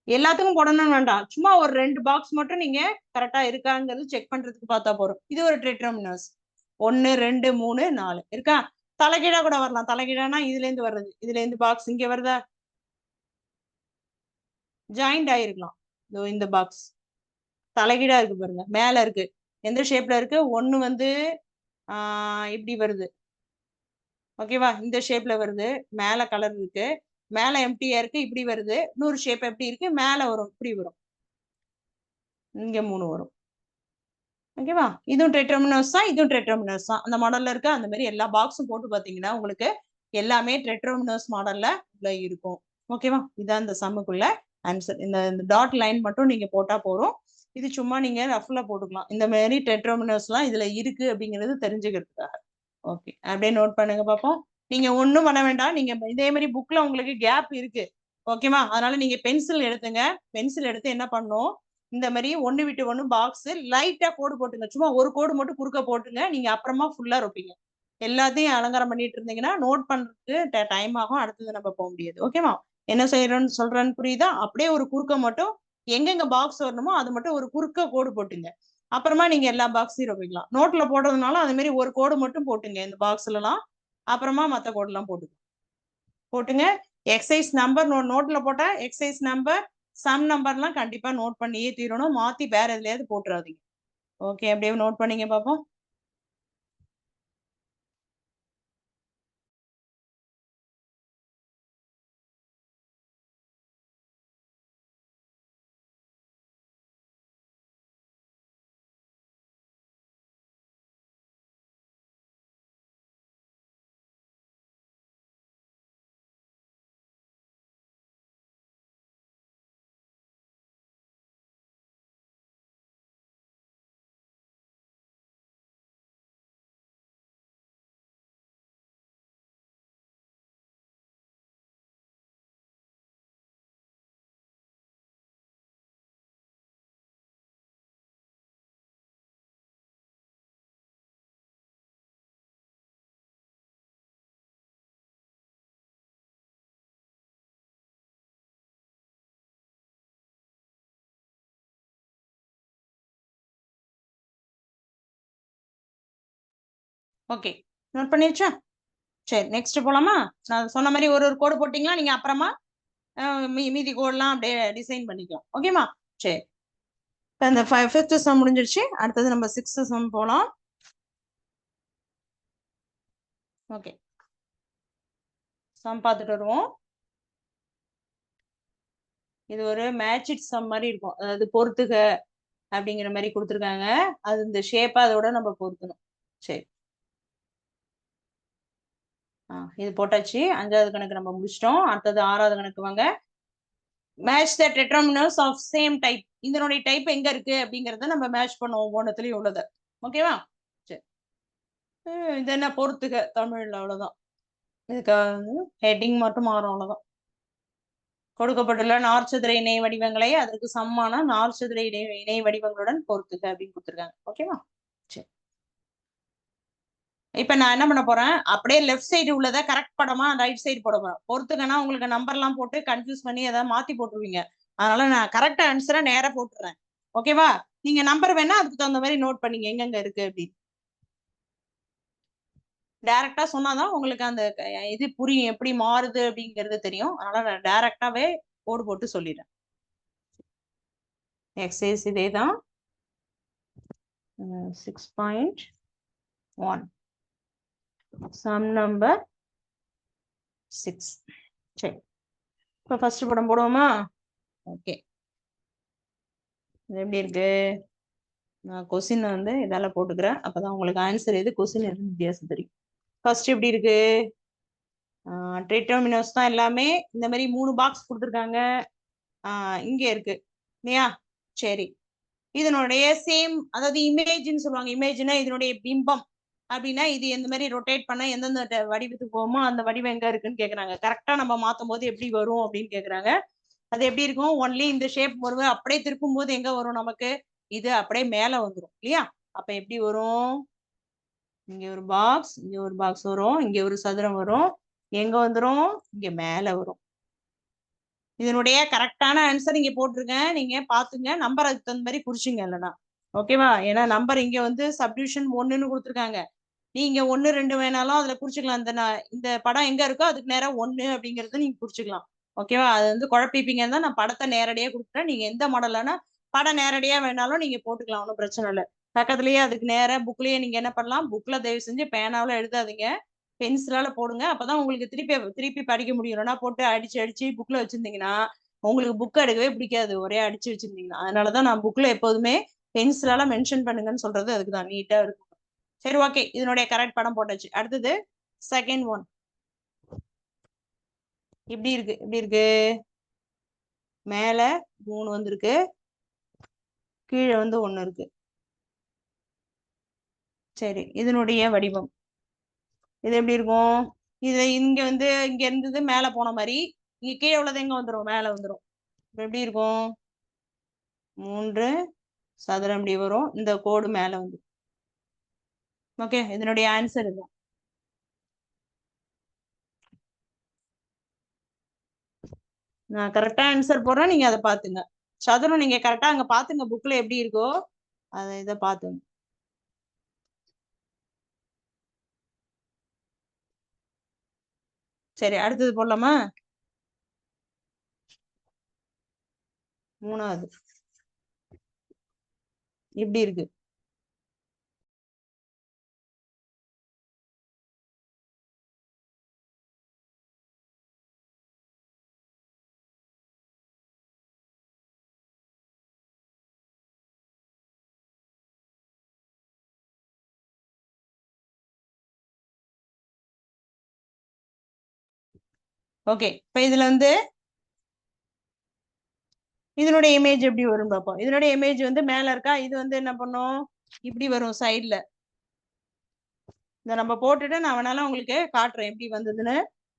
எல்லாத்துக்கும் போடணும்னு வேண்டாம். சும்மா ஒரு 2 பாக்ஸ் மட்டும் நீங்க கரெக்டா இருக்காங்கிறது செக் பண்றதுக்கு பார்த்தா போறோம். இது ஒரு டெட்ராமினஸ். 1 2 3 4 இருக்கா? தலைகீழா கூட வரலாம். தலைகீழானா இதுல இருந்து வர்றது, இதுல இருந்து பாக்ஸ் இங்க வருதா? ஜாயிண்ட் ஆயிருக்கலாம். இந்த பாக்ஸ் தலைகீழா இருக்கு பாருங்க, மேல இருக்கு. எந்த ஷேப்ல இருக்கு? ஒண்ணு வந்து இப்படி வருது. ஓகேவா? இந்த ஷேப்ல வருது. மேல கலர் இருக்கு, மேல எம்டியா இருக்கு, இப்படி வருது. இன்னொரு ஷேப் எப்படி இருக்கு? மேல வரும், இப்படி வரும். இங்க 3 வரும். ஓகேவா? இதுவும் டெட்ராமினஸ் தான், இதுவும் டெட்ராமினஸ் தான். அந்த மாடல்ல இருக்க அந்த மாதிரி எல்லா பாக்ஸும் போட்டு பாத்தீங்கன்னா உங்களுக்கு எல்லாமே டெட்ராமினஸ் மாடல்ல உள்ள இருக்கும். ஓகேவா? இதான் இந்த சம்முக்குள்ள ஆன்சர். இந்த டாட் லைன் மட்டும் நீங்க போட்டா போறோம். இது சும்மா நீங்க ரஃப்ல போட்டுக்கலாம். இந்த மாதிரி டெட்ராமினஸ் எல்லாம் இதுல இருக்கு அப்படிங்கிறது தெரிஞ்சுக்கிறதுக்காக. ஓகே, அப்படியே நோட் பண்ணுங்க பாப்போம். நீங்க ஒண்ணும் பண்ண வேண்டாம். நீங்க இதே மாதிரி புக்ல உங்களுக்கு கேப் இருக்கு. ஓகேவா? அதனால நீங்க பென்சில் எடுத்துங்க. பென்சில் எடுத்து என்ன பண்ணும், இந்த மாதிரி ஒண்ணு விட்டு ஒண்ணு பாக்ஸ் லைட்டா கோடு போட்டுங்க. சும்மா ஒரு கோடு மட்டும் குறுக்க போட்டுங்க. நீங்க அப்புறமா ஃபுல்லா ரொப்பீங்க. எல்லாத்தையும் அலங்காரம் பண்ணிட்டு இருந்தீங்கன்னா நோட் பண்றதுக்கு டைம் ஆகும். அடுத்தது நம்ம போக முடியாது. ஓகேவா? என்ன செய்யறோம்னு சொல்றேன்னு புரியுதா? அப்படியே ஒரு குறுக்க மட்டும் எங்கெங்க பாக்ஸ் வரணுமோ அது மட்டும் ஒரு குறுக்க கோடு போட்டுங்க. அப்புறமா நீங்க எல்லா பாக்ஸையும் ரொப்பிக்கலாம். நோட்ல போடுறதுனால அது மாதிரி ஒரு கோடு மட்டும் போட்டுங்க இந்த பாக்ஸ்ல எல்லாம். அப்புறமா மத்த கோடு எல்லாம் போட்டுங்க. எக்ஸசைஸ் நம்பர் நோட்ல போட்டா எக்ஸசைஸ் நம்பர், சம் நம்பர்லாம் கண்டிப்பா நோட் பண்ணியே தீரணும். மாத்தி வேற எதுலயாவது போட்டுறாதீங்க. ஓகே, அப்படியே நோட் பண்ணீங்க பாப்போம். ஓகே, நோட் பண்ணிருச்சா? சரி, நெக்ஸ்ட் போலாமா? நான் சொன்ன மாதிரி ஒரு கோடு போட்டிங்களா, நீங்க அப்புறமா மீதி கோடெல்லாம் அப்படியே டிசைன் பண்ணிக்கலாம். ஓகேமா? சரி, இப்போ இந்த 5th சம் முடிஞ்சிருச்சு. அடுத்தது நம்ம 6th சம் போலாம். ஓகே, சம் பார்த்துட்டு வருவோம். இது ஒரு மேட்சிட் சம் மாதிரி இருக்கும், அதாவது பொறுத்துக அப்படிங்கிற மாதிரி கொடுத்துருக்காங்க. அது இந்த ஷேப்பா அதோட நம்ம பொறுத்தணும். சரி, இது போட்டாச்சு. 5வது கணக்கு நம்ம முடிச்சிட்டோம். அடுத்தது 6வது கணக்கு வாங்க. Match the tetrominoes of same type. இதனுடைய டைப் எங்க இருக்கு அப்படிங்கறத நம்ம மேட்ச் பண்ணுவோம் ஒவ்வொன்றத்துலயும் உள்ளத. ஓகேவா? சரி, இது என்ன பொறுத்துக தமிழ்ல, அவ்வளவுதான். இதுக்கு ஹெட்டிங் மட்டும் மாறும், அவ்வளவுதான். கொடுக்கப்பட்டுள்ள நாற்சதுர இணை வடிவங்களை அதற்கு சமமான நாற்சதுர இணை வடிவங்களுடன் பொறுத்துக அப்படின்னு கொடுத்துருக்காங்க. ஓகேவா? சரி, இப்ப நான் என்ன பண்ண போறேன், அப்படியே லெஃப்ட் சைடு உள்ளதை கரெக்ட் படமா ரைட் சைடு போட போறேன். பொறுத்துக்கன்னா உங்களுக்கு நம்பர் எல்லாம் போட்டு கன்ஃபியூஸ் பண்ணி ஏதாவது மாத்தி போட்டுருவீங்க. அதனால நான் கரெக்ட் ஆன்சரை நேரா போட்டுறேன். ஓகேவா? நீங்க நம்பர் வேணா அதுக்கு தகுந்த மாதிரி நோட் பண்ணீங்க எங்கெங்க இருக்கு அப்படின்னு. டைரக்டா சொன்னாதான் உங்களுக்கு அந்த இது புரியும், எப்படி மாறுது அப்படிங்கிறது தெரியும். அதனால நான் டைரக்டாவே கோடு போட்டு சொல்லிடுறேன். எக்ஸசைஸ் இதே தான். 6.1 சம் நம்பர் 6. சரி, இப்போ ஃபர்ஸ்ட் படம் போடுவோமா? ஓகே, இது எப்படி இருக்கு? நான் கொஸ்டின் வந்து இதால போட்டுக்கிறேன், அப்பதான் உங்களுக்கு ஆன்சர் எது கொஸ்டின் எது வித்தியாசம் தெரியும். ஃபர்ஸ்ட் எப்படி இருக்கு? டெட்ராமினர்ஸ் தான் எல்லாமே. இந்த மாதிரி 3 பாக்ஸ் கொடுத்துருக்காங்க. இங்க இருக்கு இல்லையா? சரி, இதனுடைய சேம், அதாவது இமேஜ்னு சொல்லுவாங்க. இமேஜ்னா இதனுடைய பிம்பம். அப்படின்னா இது எந்த மாதிரி ரொட்டேட் பண்ண எந்தெந்த வடிவத்துக்கு போகுமோ அந்த வடிவம் எங்க இருக்குன்னு கேக்குறாங்க. கரெக்டா நம்ம மாத்தும் போது எப்படி வரும் அப்படின்னு கேக்குறாங்க. அது எப்படி இருக்கும்? ஒன்லி இந்த ஷேப் வரும். அப்படியே திருப்பும் போது எங்க வரும் நமக்கு? இது அப்படியே மேல வந்துடும் இல்லையா? அப்ப எப்படி வரும்? இங்க ஒரு பாக்ஸ், இங்க ஒரு பாக்ஸ் வரும், இங்க ஒரு சதுரம் வரும். எங்க வந்துடும்? இங்க மேல வரும். இதனுடைய கரெக்டான ஆன்சர் இங்க போட்டிருக்கேன், நீங்க பாத்துங்க. நம்பர் அதுக்கு தகுந்த மாதிரி குறிச்சிங்க இல்லைன்னா. ஓகேவா? ஏன்னா நம்பர் இங்க வந்து சப்டிவிஷன் 1ன்னு கொடுத்துருக்காங்க. நீங்க 1 2 வேணாலும் அதுல குறிச்சுக்கலாம். இந்த படம் எங்க இருக்கோ அதுக்கு நேரம் 1 அப்படிங்கறத நீங்க குறிச்சுக்கலாம். ஓகேவா? அது வந்து குழப்பிப்பீங்கன்னு தான் நான் படத்தை நேரடியா கொடுக்குறேன். நீங்க எந்த மாடலானா படம் நேரடியா வேணாலும் நீங்க போட்டுக்கலாம், ஒன்றும் பிரச்சனை இல்லை. பக்கத்துலயே அதுக்கு நேரம் புக்லயே நீங்க என்ன பண்ணலாம், புக்ல தயவு செஞ்சு பேனாவில எழுதாதீங்க, பென்சிலால போடுங்க. அப்பதான் உங்களுக்கு திருப்பி திருப்பி படிக்க முடியும். இல்லைன்னா போட்டு அடிச்சு அடிச்சு புக்ல வச்சிருந்தீங்கன்னா உங்களுக்கு புக் எடுக்கவே பிடிக்காது, ஒரே அடிச்சு வச்சிருந்தீங்கன்னா. அதனாலதான் நான் புக்ல எப்போதுமே பென்சிலால மென்ஷன் பண்ணுங்கன்னு சொல்றது அதுக்குதான், நீட்டா இருக்கும். சரி, ஓகே, இதனுடைய கரெக்ட் படம் போட்டாச்சு. அடுத்தது செகண்ட் ஒன். இப்படி இருக்கு, எப்படி இருக்கு? மேல 3 வந்திருக்கு, கீழே வந்து 1 இருக்கு. சரி, இதனுடைய வடிவம் இது எப்படி இருக்கும்? இது இங்க வந்து இங்க இருந்தது மேல போன மாதிரி, இங்க கீழே உள்ளது எங்க வந்துடும்? மேல வந்துடும். எப்படி இருக்கும்? 3 சதுரம் இப்படி வரும், இந்த கோடு மேல வந்து. ஓகே, இதனுடைய ஆன்சர் இதுதான். நான் கரெக்டா ஆன்சர் போடுறேன், நீங்க அதை பாத்துங்க. சதுரம் நீங்க கரெக்டா அங்க பாத்துங்க, புக்ல எப்படி இருக்கோ அதை இதை பாத்துங்க. சரி, அடுத்தது போடலாமா? 3வது இப்படி இருக்கு. ஓகே, இப்ப இதுல வந்து இதனுடைய இமேஜ் எப்படி வரும் பார்ப்போம். இதனுடைய இமேஜ் வந்து மேல இருக்கா, இது வந்து என்ன பண்ணும், இப்படி வரும் சைட்ல. இதை நம்ம போட்டுட்டு நான் வேணாலும் உங்களுக்கு காட்டுறேன் எப்படி வந்ததுன்னு.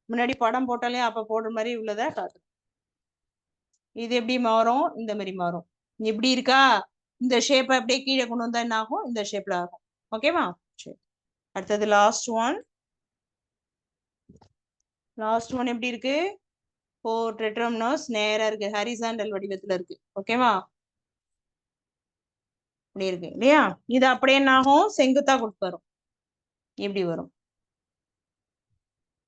முன்னாடி படம் போட்டாலே அப்ப போடுற மாதிரி உள்ளதை காட்டுறேன். இது எப்படி மாறும்? இந்த மாதிரி மாறும். எப்படி இருக்கா? இந்த ஷேப்பை அப்படியே கீழே கொண்டு வந்தா என்ன ஆகும்? இந்த ஷேப்ல ஆகும். ஓகேவா? சரி, அடுத்தது லாஸ்ட் ஒன். லாஸ்ட் ஒன் எப்படி இருக்கு? 4 டெட்ராமினர்ஸ் நேரா இருக்கு, ஹரிசாண்டல் வடிவத்துல இருக்கு. ஓகேவா? இப்படி இருக்கு இல்லையா? இது அப்படியே என்ன ஆகும்? செங்குத்தா கொடுத்து வரும். இப்படி வரும்.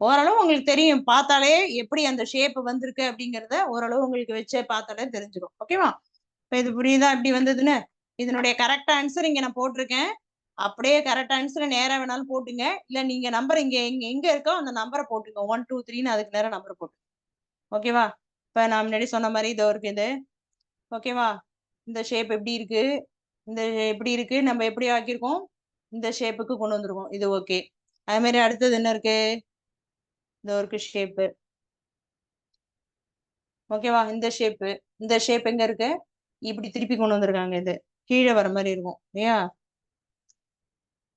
ஓரளவு உங்களுக்கு தெரியும், பார்த்தாலே எப்படி அந்த ஷேப் வந்திருக்கு அப்படிங்கறத ஓரளவு உங்களுக்கு வச்சே பார்த்தாலே தெரிஞ்சிடும். ஓகேவா? இப்ப இது புரியுதா எப்படி வந்ததுன்னு? இதனுடைய கரெக்ட் ஆன்சர் இங்க நான் போட்டிருக்கேன். அப்படியே கரெக்ட் ஆன்சரை நேரா வேணாலும் போட்டுங்க, இல்ல நீங்க நம்பர் இங்க எங்க இருக்கோ அந்த நம்பரை போட்டுங்க. 1 2 3ன்னு அதுக்கு நேரம் நம்பர் போட்டு. ஓகேவா? இப்ப நான் முன்னாடி சொன்ன மாதிரி இதோ இருக்கு இது. ஓகேவா? இந்த ஷேப் எப்படி இருக்கு, இந்த எப்படி இருக்கு, நம்ம எப்படி ஆக்கியிருக்கோம், இந்த ஷேப்புக்கு கொண்டு வந்திருக்கோம். இது ஓகே. அதே மாதிரி அடுத்தது என்ன இருக்கு, இந்த இருக்கு ஷேப்பு. ஓகேவா? இந்த ஷேப் எங்க இருக்கு, இப்படி திருப்பி கொண்டு வந்திருக்காங்க. இது கீழே வர மாதிரி இருக்கும் இல்லையா?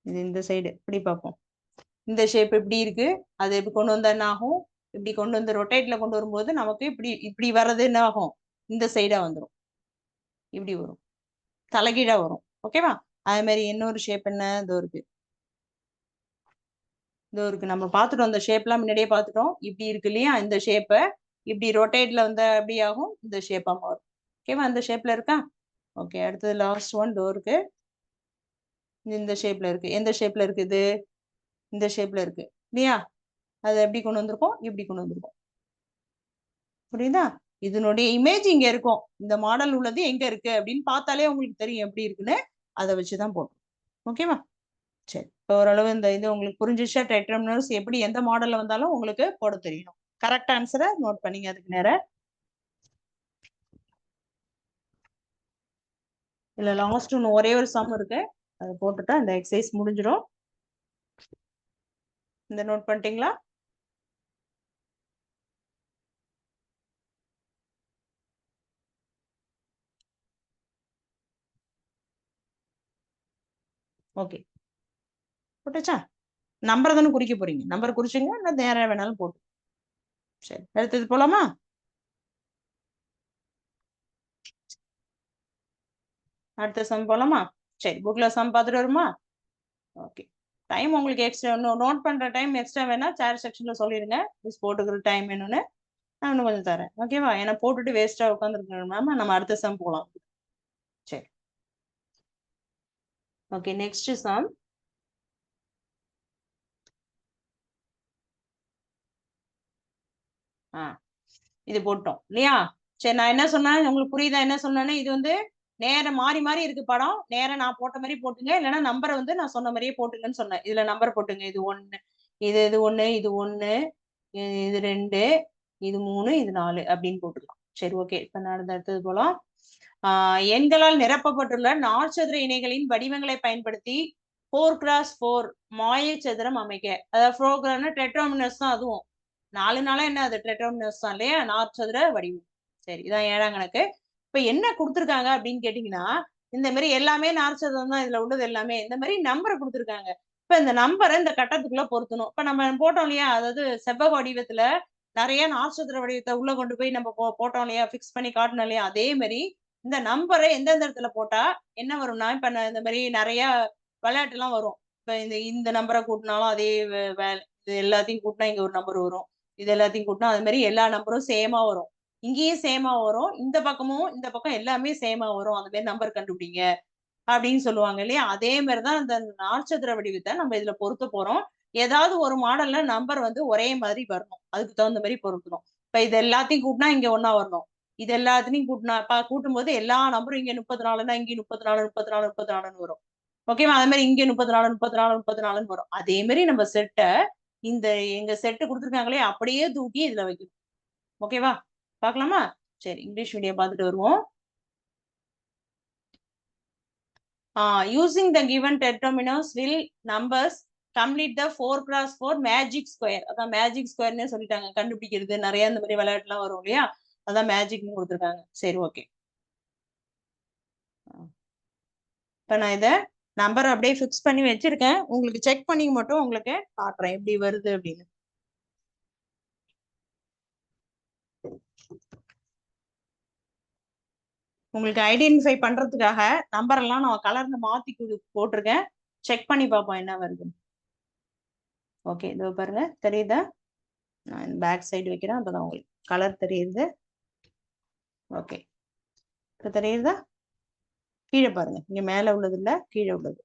இது இந்த சைடு இப்படி பார்ப்போம். இந்த ஷேப் எப்படி இருக்கு, அது எப்படி கொண்டு வந்தா என்ன ஆகும், இப்படி கொண்டு வந்து ரொட்டேட்ல கொண்டு வரும்போது நமக்கு இப்படி இப்படி வர்றது என்ன ஆகும், இந்த சைடா வந்துடும், இப்படி வரும், தலைகீழா வரும். ஓகேவா? அதே மாதிரி இன்னொரு ஷேப் என்ன, இதோ இருக்கு. இதோ இருக்கு, நம்ம பார்த்துட்டோம், இந்த ஷேப்லாம் முன்னாடியே பார்த்துட்டோம். இப்படி இருக்கு இல்லையா, இந்த ஷேப்பை இப்படி ரொட்டேட்ல வந்து அப்படி ஆகும், இந்த ஷேப்பா மாறும். ஓகேவா? இந்த ஷேப்ல இருக்கா? ஓகே. அடுத்தது லாஸ்ட் ஒன் இதோ இருக்கு. இந்த ஷேப்ல இருக்கு. எந்த ஷேப்ல இருக்குது, இந்த ஷேப்ல இருக்கு இல்லையா? அதை எப்படி கொண்டு வந்திருக்கோம், இப்படி கொண்டு வந்திருக்கோம். புரியுதா? இதனுடைய இமேஜ் இங்க இருக்கும். இந்த மாடல் உள்ளது எங்க இருக்கு அப்படின்னு பார்த்தாலே உங்களுக்கு தெரியும் எப்படி இருக்குன்னு. அதை வச்சுதான் போட்டோம். ஓகேவா? சரி, இப்போ ஓரளவு இந்த இது உங்களுக்கு புரிஞ்சிச்சா? டெட்ராமினர்ஸ் எப்படி எந்த மாடல்ல வந்தாலும் உங்களுக்கு போட தெரியணும். கரெக்ட் ஆன்சரை நோட் பண்ணிங்க. அதுக்கு நேரம் இல்ல, லாஸ்ட் ஒன்று ஒரே ஒரு சம் இருக்கு, அதை போட்டுட்டா இந்த எக்ஸசைஸ் முடிஞ்சிடும். இந்த நோட் பண்ணிட்டீங்களா? ஓகே, போட்டுச்சா? நம்பர் தானே குறிக்க போறீங்க, நம்பர் குறிச்சுங்க, இல்லை நேரம் வேணாலும் போட்டு. சரி, அடுத்தது போலாமா? அடுத்த சம் போலாமா? சரி, புக்ல சம் பார்த்துட்டு வருமா? ஓகே. டைம் உங்களுக்கு எக்ஸ்ட்ரா நோட் பண்ற டைம் எக்ஸ்ட்ரா வேணா சேர் செக்ஷன்ல சொல்லிடுங்க, மிஸ் போட்டுக்கிற டைம் வேணும்னு. நான் இன்னும் கொஞ்சம் தரேன். ஓகேவா? ஏன்னா போட்டுட்டு வேஸ்டா உட்காந்துருக்கேன் மேம். நம்ம அடுத்த சம் போகலாம். சரி, ஓகே. Next sum. இது போட்டோம் இல்லையா? சரி, நான் என்ன சொன்னேன் உங்களுக்கு புரியுதா? என்ன சொன்னேன்னு, இது வந்து நேரம் மாறி மாறி இருக்கு படம். நேரம் நான் போட்ட மாதிரி போட்டுங்க, இல்லைன்னா நம்பரை வந்து நான் சொன்ன மாதிரியே போட்டுங்கன்னு சொன்னேன். இதுல நம்பர் போட்டுங்க. இது 1, இது 1, இது 1, இது 2, இது 3, இது 4 அப்படின்னு போட்டுக்கலாம். சரி, ஓகே. இப்ப நான் அடுத்தது போலாம். எண்களால் நிரப்பப்பட்டுள்ள நாற்சதுர இணைகளின் வடிவங்களை பயன்படுத்தி 4x4 மாயச்சதுரம் அமைக்க. அதாவது 4 டெட்ராமினஸ் தான் அதுவும். 4 நாளா என்ன, அது டெட்ராமினஸ் தான் இல்லையா, நாற்சதுர வடிவம். சரி, இதான் 7ஆம் கணக்கு. இப்ப என்ன கொடுத்துருக்காங்க அப்படின்னு கேட்டீங்கன்னா, இந்த மாதிரி எல்லாமே நாற்சதுரம் தான் இதுல உள்ளது எல்லாமே. இந்த மாதிரி நம்பரை கொடுத்துருக்காங்க. இப்ப இந்த நம்பரை இந்த கட்டத்துக்குள்ள பொருத்தணும். இப்ப நம்ம போட்டோம் இல்லையா, அதாவது செவ்வக வடிவத்துல நிறைய நாற்சதுர வடிவத்தை உள்ள கொண்டு போய் நம்ம போட்டோம் இல்லையா, பிக்ஸ் பண்ணி காட்டணும் இல்லையா, அதே மாதிரி இந்த நம்பரை எந்தெந்த இடத்துல போட்டா என்ன வரும்னா, இப்ப இந்த மாதிரி நிறைய விளையாட்டு எல்லாம் வரும். இப்ப இந்த நம்பரை கூட்டினாலும் அதே இது எல்லாத்தையும் கூட்டினா இங்க ஒரு நம்பர் வரும், இது எல்லாத்தையும் கூட்டினா அது மாதிரி எல்லா நம்பரும் சேமா வரும். இங்கேயும் சேமா வரும், இந்த பக்கமும் இந்த பக்கம் எல்லாமே சேமா வரும். அந்த மாதிரி நம்பர் கண்டுபிடிங்க அப்படின்னு சொல்லுவாங்க இல்லையா. அதே மாதிரிதான் இந்த நாற்சதுர வடிவத்தை நம்ம இதுல பொருத்த போறோம். ஏதாவது ஒரு மாடல்ல நம்பர் வந்து ஒரே மாதிரி வரணும், அதுக்கு தகுந்த மாதிரி பொருத்தணும். இப்ப இது எல்லாத்தையும் கூட்டினா இங்க ஒன்னா வரணும், இது எல்லாத்தையும் கூட்டினா கூட்டும் போது எல்லா நம்பரும் இங்க 34னா இங்க 34 34 34ன்னு வரும். ஓகேவா? அதே மாதிரி இங்க 34 34 34ன்னு வரும். அதே மாதிரி நம்ம செட்டை இந்த எங்க செட்டு கொடுத்துருக்காங்களே அப்படியே தூக்கி இதுல வைக்கணும். ஓகேவா? பாக்கலாமா? சரி, இங்கிலீஷ் மீடியம் பார்த்துட்டு வருவோம். Using the given determinants will numbers complete the 4x4 magic square. அதான் மேஜிக் ஸ்கொயர்னே சொல்லிட்டாங்க. கண்டுபிடிக்கிறது நிறைய இந்த மாதிரி விளையாட்டுலாம் வரும் இல்லையா, அதான் மேஜிக்னு கொடுத்துருக்காங்க. சரி, ஓகே. இப்ப நான் இதை நம்பர் அப்படியே ஃபிக்ஸ் பண்ணி வச்சிருக்கேன். உங்களுக்கு செக் பண்ணி மட்டும் உங்களுக்கு காட்டுறேன் எப்படி வருது அப்படின்னு. உங்களுக்கு ஐடென்டிஃபை பண்றதுக்காக நம்பர் எல்லாம் நான் கலர்ல மாத்தி போட்டிருக்கேன். செக் பண்ணி பார்ப்போம் என்ன வருது. ஓகே, இதோ பாருங்க, தெரியுதா? நான் பேக் சைடு வைக்கிறேன், அப்பதான் உங்களுக்கு கலர் தெரியுது. ஓகே, இப்போ தெரியுதா? கீழே பாருங்க, இங்க மேல உள்ளது இல்ல, கீழே உள்ளது.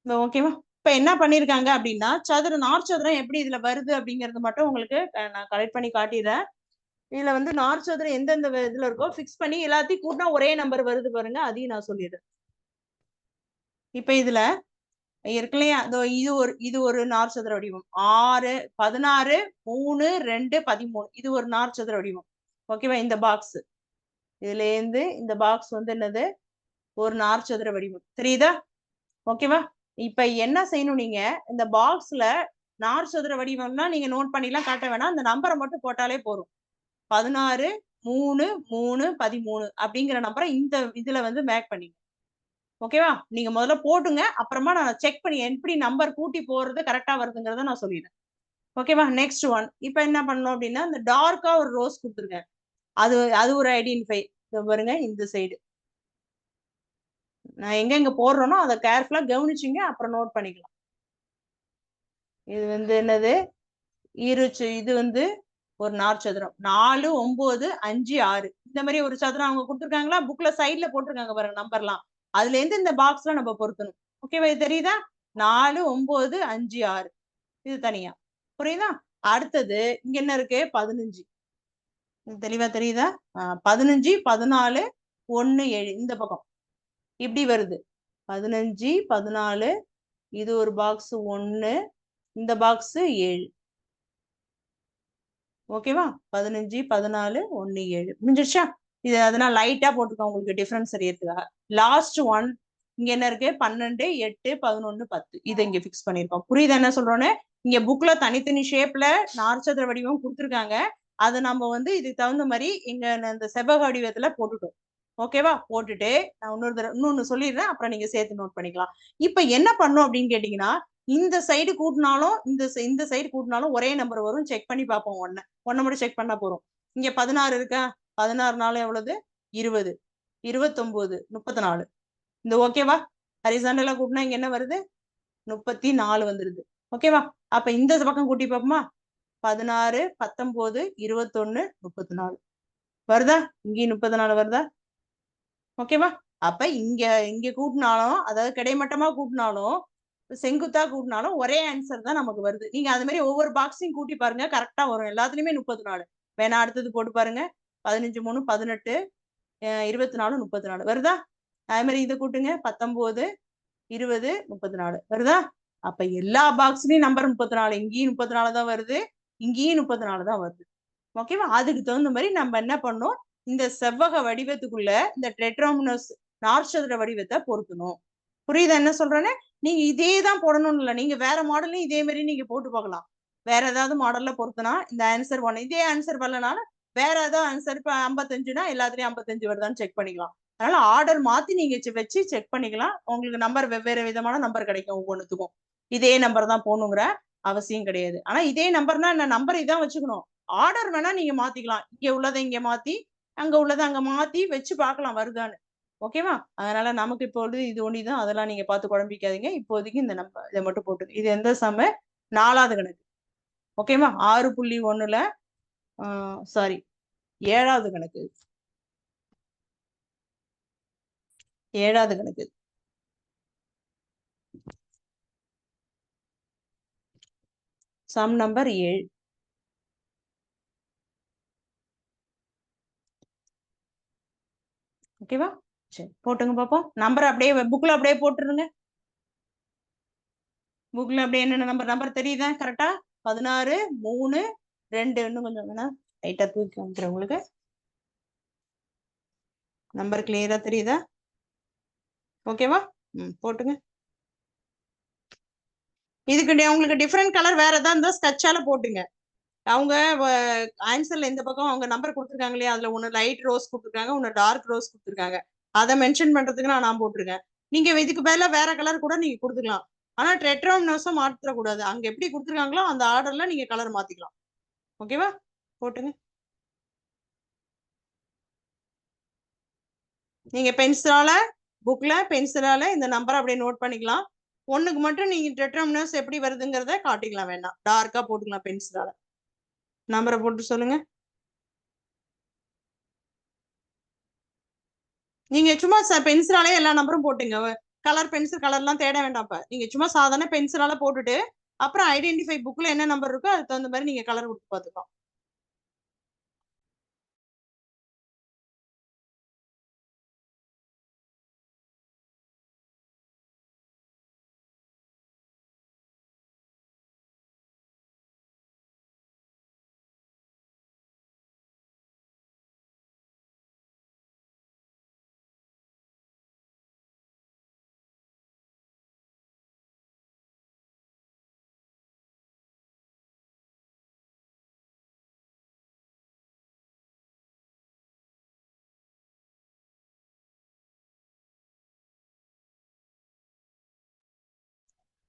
ஓகேவா? இப்ப என்ன பண்ணிருக்காங்க அப்படின்னா சதுரம் நார்ச்சதுரம் எப்படி இதுல வருது அப்படிங்கறது மட்டும் உங்களுக்கு நான் கலெக்ட் பண்ணி காட்டிடுறேன். இதுல வந்து நார்ச்சதுரம் எந்தெந்த இதுல இருக்கோ பிக்ஸ் பண்ணி எல்லாத்தையும் கூட்டினா ஒரே நம்பர் வருது பாருங்க, அதையும் நான் சொல்லிடுறேன். இப்ப இதுல இருக்கு இல்லையா, இது ஒரு நார்ச்சதுர வடிவம் 6 16 3 2 13 இது ஒரு நார்ச்சதுர வடிவம். ஓகேவா? இந்த பாக்ஸ் இதுல இருந்து இந்த பாக்ஸ் வந்து என்னது, ஒரு நார்ச்சதுர வடிவம். தெரியுதா? ஓகேவா? இப்ப என்ன செய்யணும், நீங்க இந்த பாக்ஸ்ல நார்ச்சதுர வடிவம்னா நீங்க நோட் பண்ணிலாம் காட்ட வேணாம், அந்த நம்பரை மட்டும் போட்டாலே போதும். 16 3 3 13 அப்படிங்கிற நம்பரை இந்த இதுல வந்து மேக் பண்ணிங்க. ஓகேவா? நீங்க முதல்ல போட்டுங்க, அப்புறமா நான் செக் பண்ணி எப்படி நம்பர் கூட்டி போறது கரெக்டா வருதுங்கிறத நான் சொல்லிடுறேன். ஓகேவா? Next one. இப்ப என்ன பண்ணணும் அப்படின்னா, இந்த டார்க்கா ஒரு ரோஸ் கொடுத்துருக்கேன். அது அது ஒரு ஐடென்டிஃபை பாருங்க, இந்த சைடு நான் எங்க போடுறேனோ அதை கேர்ஃபுல்லா கவனிச்சுங்க, அப்புறம் நோட் பண்ணிக்கலாம். இது வந்து என்னது, இது வந்து ஒரு நார்ச்சதுரம் 4 9 5 6 இந்த மாதிரி ஒரு சதுரம் அவங்க கொடுத்துருக்காங்களா, புக்ல சைட்ல போட்டிருக்காங்க பாருங்க நம்பர்லாம், அதுல இருந்து இந்த பாக்ஸ்ல நம்ம பொருத்தணும். ஓகேவா? இது தெரியுதா? 4 9 5 6 இது தனியா. புரியுதா? அடுத்தது இங்க என்ன இருக்கு, 15. தெளிவா தெரியுதா? 15 14 1 7 இந்த பக்கம் இப்படி வருது. 15 14 இது ஒரு பாக்ஸ் 1, இந்த பாக்ஸ் 7. ஓகேவா? 15 14 1 7 முடிஞ்சிருச்சா? இது அதனால லைட்டா போட்டுக்கோங்க உங்களுக்கு டிஃபரன்ஸ் தெரியறதுக்காக. லாஸ்ட் ஒன் இங்க என்ன இருக்கு, 12 8 11 10 இதை இங்க பிக்ஸ் பண்ணிருக்கோம். புரியுதா என்ன சொல்றோன்னு? இங்க புக்ல தனித்தனி ஷேப்ல நார்ச்சதுர வடிவம் கொடுத்துருக்காங்க, அதை நம்ம வந்து இதுக்கு தகுந்த மாதிரி இங்க இந்த செவ்வக வடிவத்துல போட்டுட்டோம். ஓகேவா? போட்டுட்டு நான் இன்னொன்னு சொல்லிடுறேன், அப்புறம் நீங்க சேர்த்து நோட் பண்ணிக்கலாம். இப்ப என்ன பண்ணும் அப்படின்னு கேட்டீங்கன்னா, இந்த சைடு கூட்டினாலும் இந்த சைடு கூட்டினாலும் ஒரே நம்பர் வரும். செக் பண்ணி பார்ப்போம். ஒன்ன மட்டும் செக் பண்ணா போறோம். இங்க 16 இருக்கா, 16 நாள் எவ்வளவு, 20 29 34. இந்த ஓகேவா? ஹரிசாண்டலா கூட்டினா இங்க என்ன வருது, 34 வந்துருது. ஓகேவா? அப்ப இந்த பக்கம் கூட்டி பார்ப்போமா, 16 19 21 34 வருதா? இங்கேயும் 34 வருதா? ஓகேவா? அப்ப இங்க இங்க கூட்டினாலும், அதாவது கிடைமட்டமா கூட்டினாலும் செங்குத்தா கூட்டினாலும் ஒரே ஆன்சர் தான் நமக்கு வருது. நீங்க அது மாதிரி ஒவ்வொரு பாக்ஸையும் கூட்டி பாருங்க, கரெக்டா வரும். எல்லாத்துலயுமே 34 வேணா. அடுத்தது போட்டு பாருங்க, 15 3 18 24 34 வருதா? அதே மாதிரி இதை கூட்டுங்க, 19 20 34 வருதா? அப்ப எல்லா பாக்ஸ்லயும் நம்பர் 34, இங்கேயும் 34 தான் வருது, இங்கேயும் 34 தான் வருது. ஓகேவா? அதுக்கு தகுந்த மாதிரி நம்ம என்ன பண்ணோம், இந்த செவ்வக வடிவத்துக்குள்ள இந்த டெட்ராமினஸ் நார்ச்சதுர வடிவத்தை பொருத்தணும். புரியுதா என்ன சொல்றேன்னு? நீங்க இதே தான் போடணும்னு இல்லை, நீங்க வேற மாடல்லையும் இதே மாதிரி நீங்க போட்டு பார்க்கலாம். வேற ஏதாவது மாடல்ல பொறுத்தனா இந்த ஆன்சர் இதே ஆன்சர் வரலனாலும் வேற ஏதாவது ஆன்சர், இப்ப 55னா எல்லாத்துலயும் 55 வருதான்னு செக் பண்ணிக்கலாம். அதனால ஆர்டர் மாத்தி நீங்க வச்சு செக் பண்ணிக்கலாம். உங்களுக்கு நம்பர் வெவ்வேறு விதமான நம்பர் கிடைக்கும். ஒவ்வொன்றுத்துக்கும் இதே நம்பர் தான் போகணுங்கிற அவசியம் கிடையாது. ஆனா இதே நம்பர்னா என்ன, நம்பர் இதான் வச்சுக்கணும். ஆர்டர் வேணா நீங்க மாத்திக்கலாம். இங்க உள்ளதை இங்க மாத்தி, அங்க உள்ளதை அங்க மாத்தி வச்சு பார்க்கலாம் வருதான்னு. ஓகேவா? அதனால நமக்கு இப்பொழுது இது ஒண்ணுதான், அதெல்லாம் நீங்க பார்த்து குழம்பிக்காதீங்க. இப்போதைக்கு இந்த நம்பர் இதை மட்டும் போட்டு, இது எந்த சம 4வது கணக்கு. ஓகேவா? 6.1ல சாரி 7வது கணக்கு, 7வது கணக்கு சம் நம்பர் 7. ஓகேவா? சரி போட்டுங்க பாப்போம். நம்பர் அப்படியே புக்ல அப்படியே போட்டுருங்க. புக்ல அப்படியே என்னென்ன நம்பர் தெரியுதா கரெக்டா? 16 3 2 இன்னும் கொஞ்சம் வேணா லைட்டா தூக்கி காமிக்கிறேன் உங்களுக்கு. நம்பர் கிளியரா தெரியுதா? ஓகேவா? போட்டுங்க. இதுக்கு உங்களுக்கு டிஃப்ரெண்ட் கலர் வேற ஏதாவது இருந்தா ஸ்கட்சால போட்டுங்க. அவங்க ஆன்சர்ல இந்த பக்கம் அவங்க நம்பர் கொடுத்துருக்காங்க இல்லையா, அதுல ஒன்னு லைட் ரோஸ் கொடுத்துருக்காங்க, ஒன்னு டார்க் ரோஸ் கொடுத்துருக்காங்க. அதை மென்ஷன் பண்றதுக்கு நான் போட்டிருக்கேன். நீங்க இதுக்கு பதிலா வேற கலர் கூட நீங்க கொடுத்துக்கலாம். ஆனா டெட்ராமினஸும் மாற்றக்கூடாது. அங்க எப்படி கொடுத்துருக்காங்களோ அந்த ஆர்டர்ல நீங்க கலர் மாத்திக்கலாம். ஓகேவா? போட்டுங்க. நீங்க பென்சிலால புக்ல பென்சிலால இந்த நம்பரை அப்படியே நோட் பண்ணிக்கலாம். ஒண்ணுக்கு மட்டும் நீங்க டெட்ராமினஸ் எப்படி வருதுங்கிறத காட்டிக்கலாம், வேணா டார்க்கா போட்டுக்கலாம். பென்சிலால நம்பரை போட்டு சொல்லுங்க. நீங்க சும்மா பென்சிலாலே எல்லா நம்பரும் போட்டுங்க. கலர் பென்சில் கலர்லாம் தேட வேண்டாம். இப்ப நீங்க சும்மா சாதாரண பென்சிலால போட்டுட்டு அப்புறம் ஐடென்டிஃபை புக்ல என்ன நம்பர் இருக்கோ அதுக்கு தகுந்த மாதிரி நீங்க கலர் கொடுத்து பார்த்துக்கலாம்.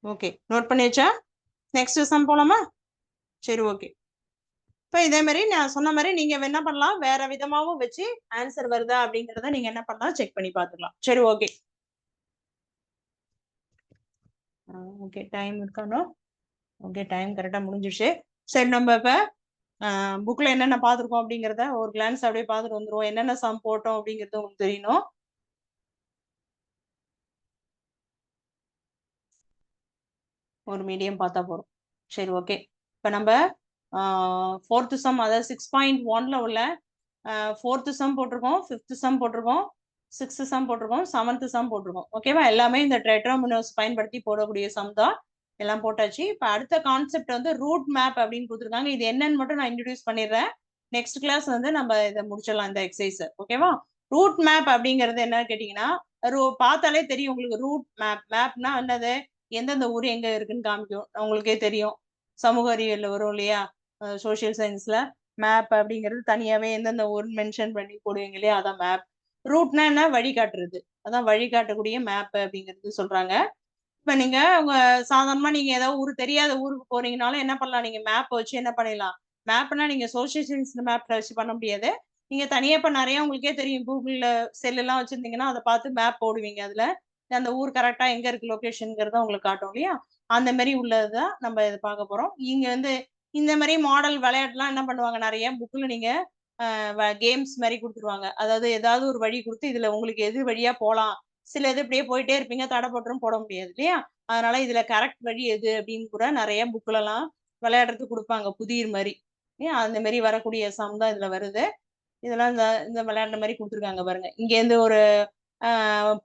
ஓகே, நோட் பண்ணியாச்சா? நெக்ஸ்ட் சம் போலாமா? சரி, ஓகே. இப்போ இதே மாதிரி நான் சொன்ன மாதிரி நீங்க என்ன பண்ணலாம், வேற விதமாவும் வச்சு ஆன்சர் வருதா அப்படிங்கறத நீங்க என்ன பண்ணலாம், செக் பண்ணி பார்த்துக்கலாம். சரி, ஓகே. ஓகே, டைம் இருக்கானோ? ஓகே, டைம் கரெக்டா முடிஞ்சிடுச்சு. சரி, நம்ம இப்ப புக்ல என்னென்ன பார்த்துருக்கோம் அப்படிங்கிறத ஒரு கிளான்ஸ் அப்படியே பார்த்துட்டு வந்துருவோம். என்னென்ன சம் போட்டோம் அப்படிங்கிறது உங்களுக்கு தெரியணும். ஒரு மீடியம் பார்த்தா போறோம். சரி, ஓகே. இப்போ நம்ம 4th சம், அதாவது 6.1ல உள்ள 4th சம் போட்டிருக்கோம், 5th சம் போட்டிருக்கோம், 6th சம் போட்டிருக்கோம், 7th சம் போட்டிருக்கோம். ஓகேவா? எல்லாமே இந்த டெட்ராமினோஸ் பயன்படுத்தி போடக்கூடிய சம் தான். எல்லாம் போட்டாச்சு. இப்போ அடுத்த கான்செப்ட் வந்து ரூட் மேப் அப்படின்னு கொடுத்துருக்காங்க. இது என்னன்னு மட்டும் நான் இன்ட்ரடியூஸ் பண்ணிடுறேன். நெக்ஸ்ட் கிளாஸ் வந்து நம்ம இதை முடிச்சிடலாம், இந்த எக்ஸசைஸ். ஓகேவா? ரூட் மேப் அப்படிங்கிறது என்ன கேட்டீங்கன்னா, பார்த்தாலே தெரியும் உங்களுக்கு. ரூட் மேப், மேப்னா என்னது, எந்தெந்த ஊர் எங்க இருக்குன்னு காமிக்கும். உங்களுக்கே தெரியும், சமூக அறிவியல்ல வரும் இல்லையா, சோசியல் சயின்ஸ்ல மேப் அப்படிங்கிறது தனியாவே எந்தெந்த ஊர் மென்ஷன் பண்ணி போடுவீங்க இல்லையா, அதான் மேப். ரூட்னா என்ன, வழிகாட்டுறது. அதான் வழிகாட்டக்கூடிய மேப் அப்படிங்கிறது சொல்றாங்க. இப்ப நீங்க உங்க சாதாரணமா நீங்க ஏதாவது ஊர், தெரியாத ஊருக்கு போறீங்கனாலும் என்ன பண்ணலாம், நீங்க மேப் வச்சு என்ன பண்ணிடலாம். மேப்னா நீங்க சோசியல் சயின்ஸ் மேப் வச்சு பண்ண முடியாது. நீங்க தனியா இப்ப நிறைய உங்களுக்கே தெரியும், கூகுள்ல செல் எல்லாம் வச்சிருந்தீங்கன்னா அதை பார்த்து மேப் போடுவீங்க. அதுல அந்த ஊர் கரெக்டா எங்க இருக்கு லொகேஷன்ங்கிறத உங்களுக்கு காட்டும் இல்லையா. அந்த மாதிரி உள்ளதுதான் நம்ம இதை பார்க்க போறோம். இங்க வந்து இந்த மாதிரி மாடல் விளையாட்டுலாம் என்ன பண்ணுவாங்க, நிறைய புக்ல நீங்க கேம்ஸ் மாதிரி கொடுத்துருவாங்க. அதாவது ஏதாவது ஒரு வழி கொடுத்து இதுல உங்களுக்கு எது வழியா போலாம், சில இது இப்படியே போயிட்டே இருப்பீங்க, தடை போட்டுரும் போட முடியாது இல்லையா. அதனால இதுல கரெக்ட் வழி எது அப்படின்னு கூட நிறைய புக்ல எல்லாம் விளையாடுறதுக்கு கொடுப்பாங்க, புதிர் மாதிரி. ஏன் அந்த மாதிரி வரக்கூடிய சம் தான் இதுல வருது. இதெல்லாம் இந்த இந்த விளையாடுற மாதிரி கொடுத்துருக்காங்க பாருங்க. இங்க இருந்து ஒரு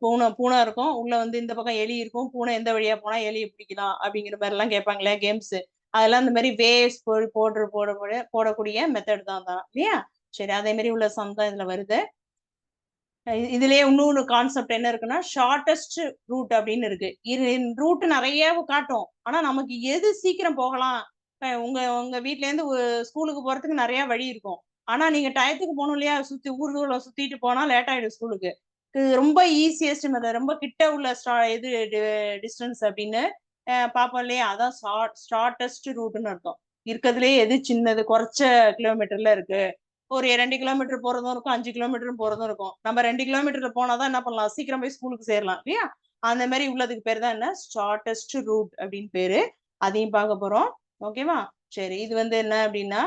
பூனை பூனை இருக்கும், உள்ள வந்து இந்த பக்கம் எலி இருக்கும். பூனை எந்த வழியா போனா எலியை பிடிக்கலாம் அப்படிங்கிற மாதிரி எல்லாம் கேட்பாங்களே கேம்ஸ். அதெல்லாம் இந்த மாதிரி வேஸ் போடக்கூடிய மெத்தட் தான் இல்லையா. சரி, அதே மாதிரி உள்ள சம் தான் இதுல வருது. இதுலயே இன்னொரு கான்செப்ட் என்ன இருக்குன்னா, ஷார்டஸ்ட் ரூட் அப்படின்னு இருக்கு. ரூட் நிறைய காட்டும், ஆனா நமக்கு எது சீக்கிரம் போகலாம். உங்க உங்க வீட்ல இருந்து ஸ்கூலுக்கு போறதுக்கு நிறைய வழி இருக்கும். ஆனா நீங்க டயத்துக்கு போகணும் இல்லையா, ஊர்ல சுத்திட்டு போனா லேட் ஆயிடும் ஸ்கூலுக்கு. ரொம்ப ஈஸியஸ்ட் மெத்தட், ரொம்ப கிட்ட உள்ள இது டிஸ்டன்ஸ் அப்படின்னு பார்ப்போம் இல்லையா, அதான் ஷார்டஸ்ட் ரூட்னு அர்த்தம். இருக்கிறதுலே எது சின்னது, குறைச்ச கிலோமீட்டர்ல இருக்கு. ஒரு 2 கிலோமீட்டர் போறதும் இருக்கும், 5 கிலோமீட்டர் போறதும் இருக்கும். நம்ம 2 கிலோமீட்டர்ல போனாதான் என்ன பண்ணலாம், சீக்கிரம் போய் ஸ்கூலுக்கு சேரலாம் இல்லையா. அந்த மாதிரி உள்ளதுக்கு பேர் தான் என்ன, ஷார்டஸ்ட் ரூட் அப்படின்னு பேரு. அதையும் பார்க்க போறோம். ஓகேவா? சரி, இது வந்து என்ன அப்படின்னா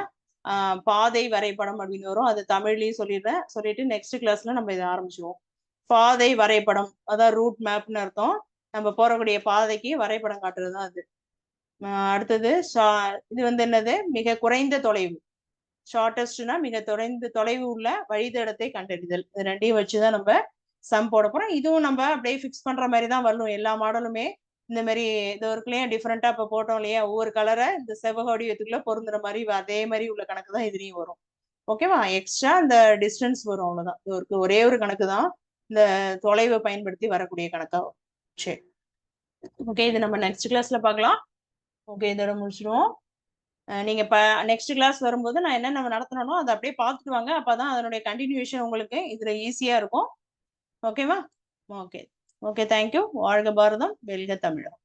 பாதை வரைபடம் அப்படின்னு வரும். அது தமிழ்லயும் சொல்லிடுறேன். சொல்லிட்டு நெக்ஸ்ட் கிளாஸ்ல நம்ம இதை ஆரம்பிச்சுவோம். பாதை வரைபடம், அதான் ரூட் மேப்னு அர்த்தம். நம்ம போறக்கூடிய பாதைக்கு வரைபடம் காட்டுறதுதான் அது. அடுத்தது இது வந்து என்னது, மிக குறைந்த தொலைவு. ஷார்டஸ்ட்னா மிக தொலைவு உள்ள வழித்தடத்தை கண்டறிதல். இது ரெண்டையும் வச்சுதான் நம்ம சம் போட போறோம். இதுவும் நம்ம அப்படியே ஃபிக்ஸ் பண்ற மாதிரி தான் வரணும். எல்லா மாடலுமே இந்த மாதிரி இது ஒருக்குலயும் டிஃப்ரெண்டா இப்ப போட்டோம் இல்லையா, ஒவ்வொரு கலரை இந்த செவ்வக வடிவத்துக்குள்ள பொருந்துற மாதிரி அதே மாதிரி உள்ள கணக்கு தான் இதுலயும் வரும். ஓகேவா? எக்ஸ்ட்ரா இந்த டிஸ்டன்ஸ் வரும், அவ்வளவுதான். இது ஒரே ஒரு கணக்கு தான், இந்த தொலைவை பயன்படுத்தி வரக்கூடிய கணக்கா வரும். சரி, ஓகே. இது நம்ம நெக்ஸ்ட் கிளாஸ்ல பார்க்கலாம். ஓகே, இதோட முடிச்சிடுவோம். நீங்க இப்ப நெக்ஸ்ட் கிளாஸ் வரும்போது நான் என்னென்ன நடத்தணும் அதை அப்படியே பார்த்துட்டு வாங்க. அப்பதான் அதனுடைய கண்டினியூஷன் உங்களுக்கு இதுல ஈஸியா இருக்கும். ஓகேவா? Okay, okay, thank you. வாழ்க பாரதம், வெல்க தமிழம்.